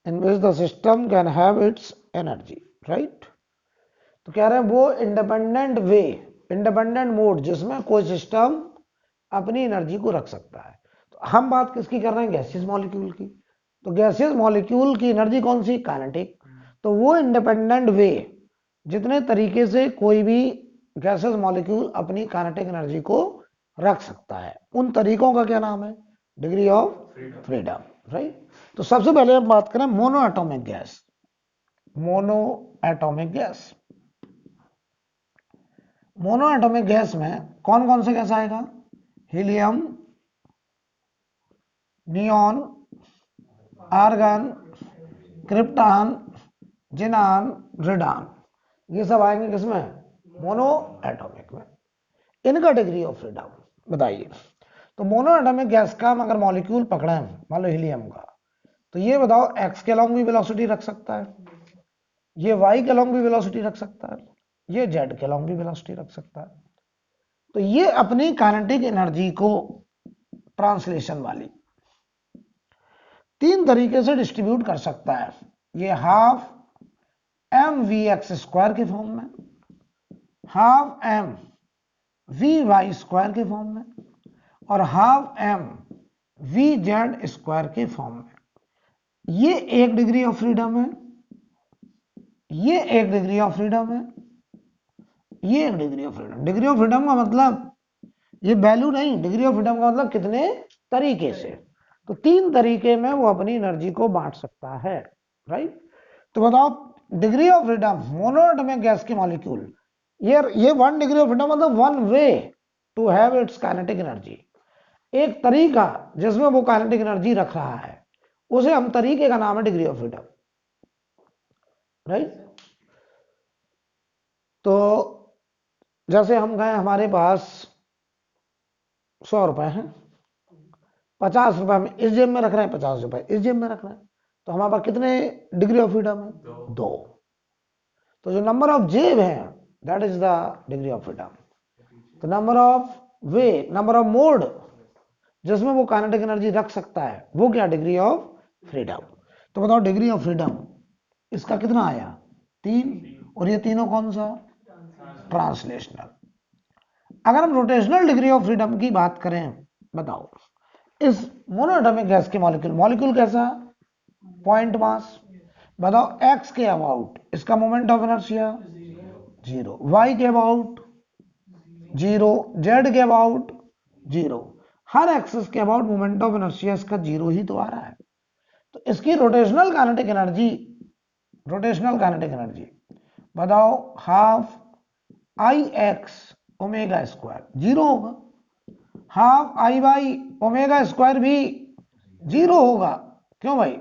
in which the system can have its energy, right? तो कह रहे हैं वो independent mode जिसमें कोई system अपनी energy को रख सकता है। तो हम बात किसकी कर रहे हैं? गैसियस मॉलिक्यूल की। तो गैसियस मॉलिक्यूल की एनर्जी कौन सी? काइनेटिक। तो वो इंडिपेंडेंट वे जितने तरीके से कोई भी गैसियस मॉलिक्यूल अपनी काइनेटिक एनर्जी को रख सकता है, उन तरीकों का क्या नाम है? Degree of freedom, right. तो सबसे पहले हम बात करें monoatomic gas. Monoatomic gas में कौन कौन से गैस आएगा? Helium, neon, argon, krypton, xenon, radon, ये सब आएंगे किसमें? मोनो एटॉमिक में। इनका डिग्री ऑफ फ्रीडम बताइए। तो मोनो एटॉमिक गैस का अगर मॉलिक्यूल पकड़े, मान लो हीलियम का, तो ये बताओ x के अलोंग भी वेलोसिटी रख सकता है, ये y के अलोंग भी वेलोसिटी रख सकता है, ये z के अलोंग भी वेलोसिटी रख सकता है। तो ये अपनी काइनेटिक एनर्जी को ट्रांसलेशन वाली 3 तरीके से डिस्ट्रीब्यूट कर सकता है। ये हाफ mvx² के फॉर्म में, हाफ mvy² के फॉर्म में, और हाफ mvz² के फॉर्म में। ये एक डिग्री ऑफ फ्रीडम है, ये एक डिग्री ऑफ फ्रीडम है, ये एक degree of freedom. Degree of freedom का मतलब ये वैल्यू नहीं, डिग्री ऑफ फ्रीडम का मतलब कितने तरीके से। तो 3 तरीके में वो अपनी एनर्जी को बांट सकता है, राइट। तो बताओ degree of freedom monoatomic gas की मॉलिक्यूल, ये 1 डिग्री ऑफ फ्रीडम मतलब 1 way to have its kinetic energy. एक तरीका जिसमें वो काइनेटिक एनर्जी रख रहा है, उसे हम तरीके का नाम है डिग्री ऑफ फ्रीडम, राइट। तो जैसे हम गए, हमारे पास 100 रुपए हैं, 50 रुपए में इस जेब में रख रहे हैं, 50 रुपए इस जेब में रख रहे हैं, तो हमारे पास कितने डिग्री ऑफ फ्रीडम है? 2। तो जो नंबर ऑफ जेब है that is the degree of freedom. तो नंबर ऑफ मोड जिसमें वो काइनेटिक एनर्जी रख सकता है, वो क्या? Degree of freedom. तो बताओ डिग्री ऑफ फ्रीडम इसका कितना आया? 3। और ये तीनों कौन सा? ट्रांसलेशनल। अगर हम रोटेशनल डिग्री ऑफ फ्रीडम की बात करें, बताओ इस मोनोएटॉमिक गैस के मॉलिक्यूल कैसा? Point mass. बताओ x के अबाउट इसका मोमेंट ऑफ इनर्शिया 0, y के अबाउट 0, z के अबाउट 0, हर एक्सिस के अबाउट मोमेंट ऑफ इनर्शिया इसका 0 ही तो आ रहा है। तो इसकी रोटेशनल काइनेटिक एनर्जी बताओ हाफ ix ओमेगा स्क्वायर 0 होगा, हाफ IY ओमेगा स्क्वायर भी 0 होगा। क्यों भाई?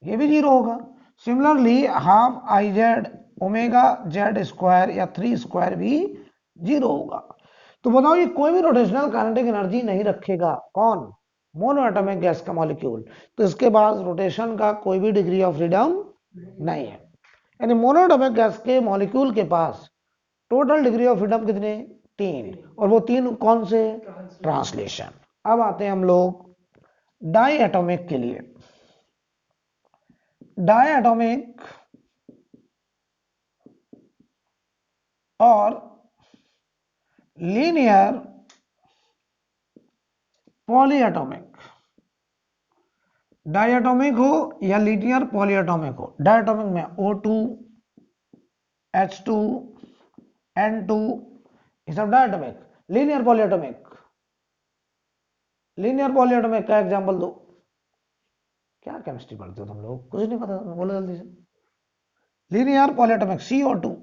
ये भी 0 होगा। Similarly half IZ omega Z square या 3 स्क्वायर भी 0 होगा। तो बताओ ये कोई भी रोटेशनल काइनेटिक एनर्जी नहीं रखेगा। कौन? मोनो एटॉमिक गैस का मॉलिक्यूल। तो इसके पास रोटेशन का कोई भी डिग्री ऑफ फ्रीडम नहीं है। यानी मोनो एटॉमिक गैस के मॉलिक्यूल के पास टोटल डिग्री ऑफ फ्रीडम कितने? 3। और वो 3 कौन से? ट्रांसलेशन। अब आते हैं हम लोग डाई एटॉमिक के लिए। डाई एटॉमिक और लीनियर पॉली एटॉमिक। डायटोमिक हो या लीनियर पॉलीएटॉमिक हो, डायटोमिक में O2, H2, N2 ये सब डायटोमिक। लीनियर पॉलीएटॉमिक का एग्जांपल दो। क्या केमिस्ट्री पढ़ते हो तुम लोग, कुछ नहीं पता, बोलो जल्दी से। Linear polyatomic CO2।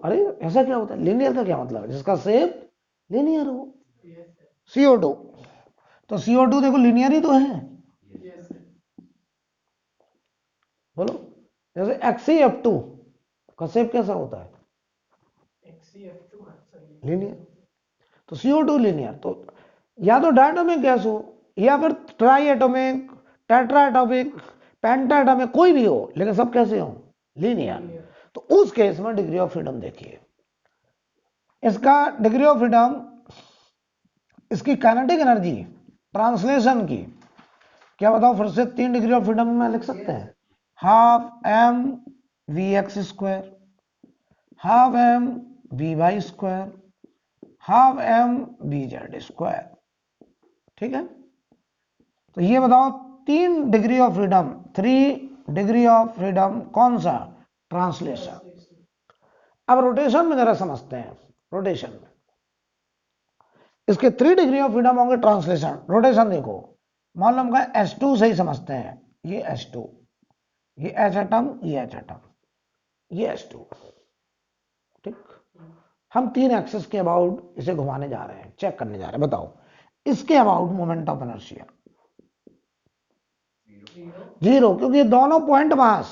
अरे ऐसा क्या होता है, लीनियर का क्या मतलब है, जिसका शेप लीनियर हो, CO2। तो CO2 देखो लीनियर ही तो है, बोलो। जैसे XeF2 का शेप कैसा होता है, लीनियर। तो CO2 लीनियर। तो या तो डायटोमिक गैस हो या फिर ट्राई एटोमिक, टेट्रा एटोमिक, पेंटा एटोमिक, कोई भी हो, लेकिन सब कैसे हो, लीनियर। तो उस केस में डिग्री ऑफ फ्रीडम देखिए, इसका डिग्री ऑफ फ्रीडम, इसकी काइनेटिक एनर्जी ट्रांसलेशन की, क्या बताओ फिर से, 3 डिग्री ऑफ फ्रीडम में लिख सकते हैं। Half M V X square, half M V Y square, half M V Z square. ठीक है, तो ये बताओ 3 degree of freedom, 3 degree of freedom कौन सा, ट्रांसलेशन। अब रोटेशन में जरा समझते हैं, रोटेशन में इसके 3 डिग्री ऑफ फ्रीडम होंगे ट्रांसलेशन। रोटेशन देखो, मान लो हम S2 से ही समझते हैं, ये H2, ये H एटम, ये H एटम, ये H2। ठीक, हम 3 एक्सिस के अबाउट इसे घुमाने जा रहे हैं, चेक करने जा रहे हैं, बताओ इसके अबाउट मोमेंट ऑफ इनर्शिया 0, क्योंकि ये दोनों पॉइंट मास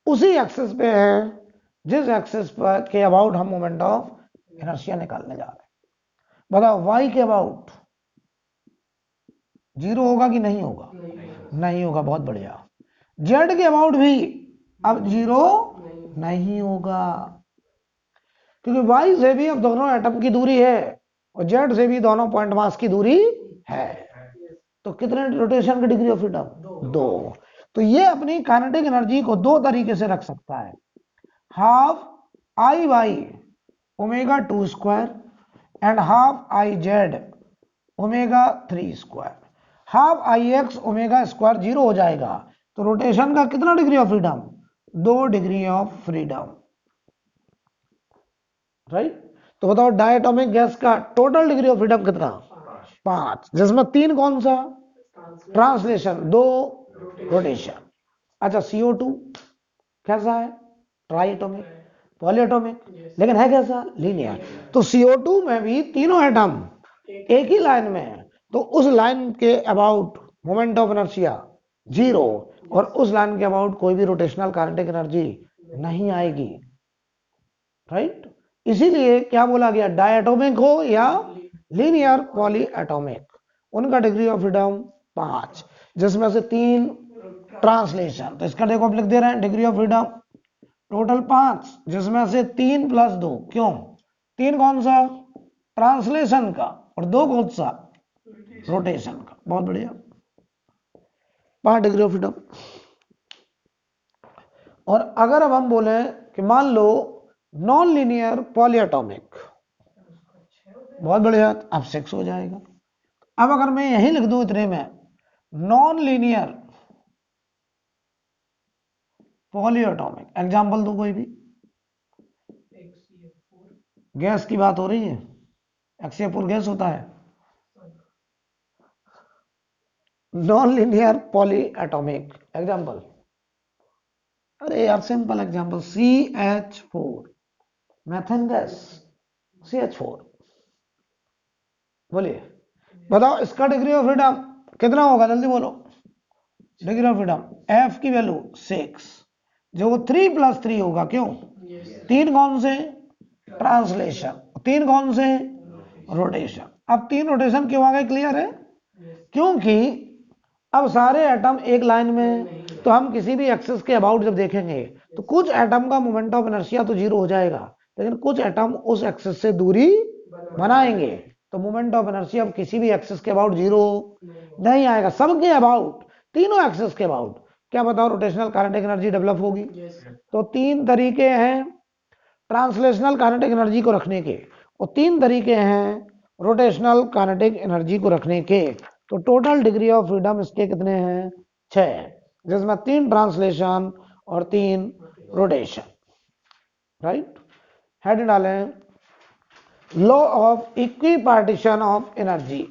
उसी एक्सिस पे है जिस एक्सिस पर के अबाउट हम मोमेंट ऑफ इनर्शिया निकालने जा रहे हैं। बताओ y के अबाउट 0 होगा कि नहीं होगा, नहीं होगा, बहुत बढ़िया। z के अबाउट भी अब 0 नहीं होगा, क्योंकि y से भी अब दोनों एटम की दूरी है और z से भी दोनों पॉइंट मास की दूरी है। तो कितने रोटेशन की डिग्री ऑफ फ्रीडम, 2। तो ये अपनी काइनेटिक एनर्जी को 2 तरीके से रख सकता है, half I Y omega 2 square and half I Z omega 3 square. Half I X omega square 0 हो जाएगा, तो रोटेशन का कितना degree of freedom, 2 degree of freedom, right. तो बताओ डायटोमिक गैस का टोटल डिग्री ऑफ फ्रीडम कितना, 5, जिसमें 3 कौन सा, ट्रांसलेशन, 2 रोटेशन। अच्छा CO2 कैसा है, ट्राई एटोमिक, पॉलीएटोमिक, लेकिन है कैसा, लीनियर। तो CO2 में भी तीनों एटम एक ही लाइन में है, तो उस लाइन के अबाउट मोमेंट ऑफ इनर्शिया 0 और उस लाइन के अबाउट कोई भी रोटेशनल काइनेटिक एनर्जी नहीं आएगी, राइट। इसीलिए क्या बोला गया, डायटोमिक हो या लीनियर पॉलीएटोमिक, उनका डिग्री ऑफ फ्रीडम 5, जिसमें से 3 ट्रांसलेशन। तो इसका देखो आप लिख दे रहे हैं, डिग्री ऑफ फ्रीडम टोटल 5, जिसमें से 3 + 2, क्यों 3 कौन सा, ट्रांसलेशन का, और 2 कौन सा, रोटेशन का। बहुत बढ़िया, 5 डिग्री ऑफ फ्रीडम। और अगर अब हम बोले कि मान लो नॉन लीनियर पॉलीएटोमिक, बहुत बढ़िया, अब 6 हो जाएगा। अब अगर मैं यही लिख दूं इतने में, नॉन लीनियर पॉलीएटोमिक, एग्जांपल दो कोई भी, गैस की बात हो रही है, XeF4 गैस होता है। नॉन लीनियर पॉलीएटोमिक एग्जांपल, अरे यार simple example, CH4 methane gas, CH4। बोलिए, बताओ इसका डिग्री ऑफ फ्रीडम कितना होगा, जल्दी बोलो। डिग्री ऑफ फ्रीडम F की वैल्यू 6, जो 3 + 3 होगा, क्यों 3 कौन से, ट्रांसलेशन, 3 कौन से, रोटेशन। अब 3 रोटेशन क्यों आ गए, क्लियर है, क्योंकि अब सारे एटम एक लाइन में, तो हम किसी भी एक्सिस के अबाउट जब देखेंगे तो कुछ एटम का मोमेंट ऑफ इनर्शिया तो 0 हो जाएगा, लेकिन कुछ एटम उस एक्सिस से दूरी बनाएंगे, तो मोमेंट ऑफ इनर्शिया अब किसी भी एक्सिस के अबाउट 0 नहीं आएगा, सबके अबाउट, तीनों एक्सिस के अबाउट। क्या बताओ रोटेशनल काइनेटिक एनर्जी डेवलप होगी। तो 3 तरीके हैं ट्रांसलेशनल काइनेटिक एनर्जी को रखने के, और 3 तरीके हैं रोटेशनल काइनेटिक एनर्जी को रखने के। तो टोटल डिग्री ऑफ फ्रीडम इसके कितने हैं? 6, जिसमें 3 ट्रांसलेशन और 3 रोटेशन। राइट, हेड डालें law of equi partition of energy.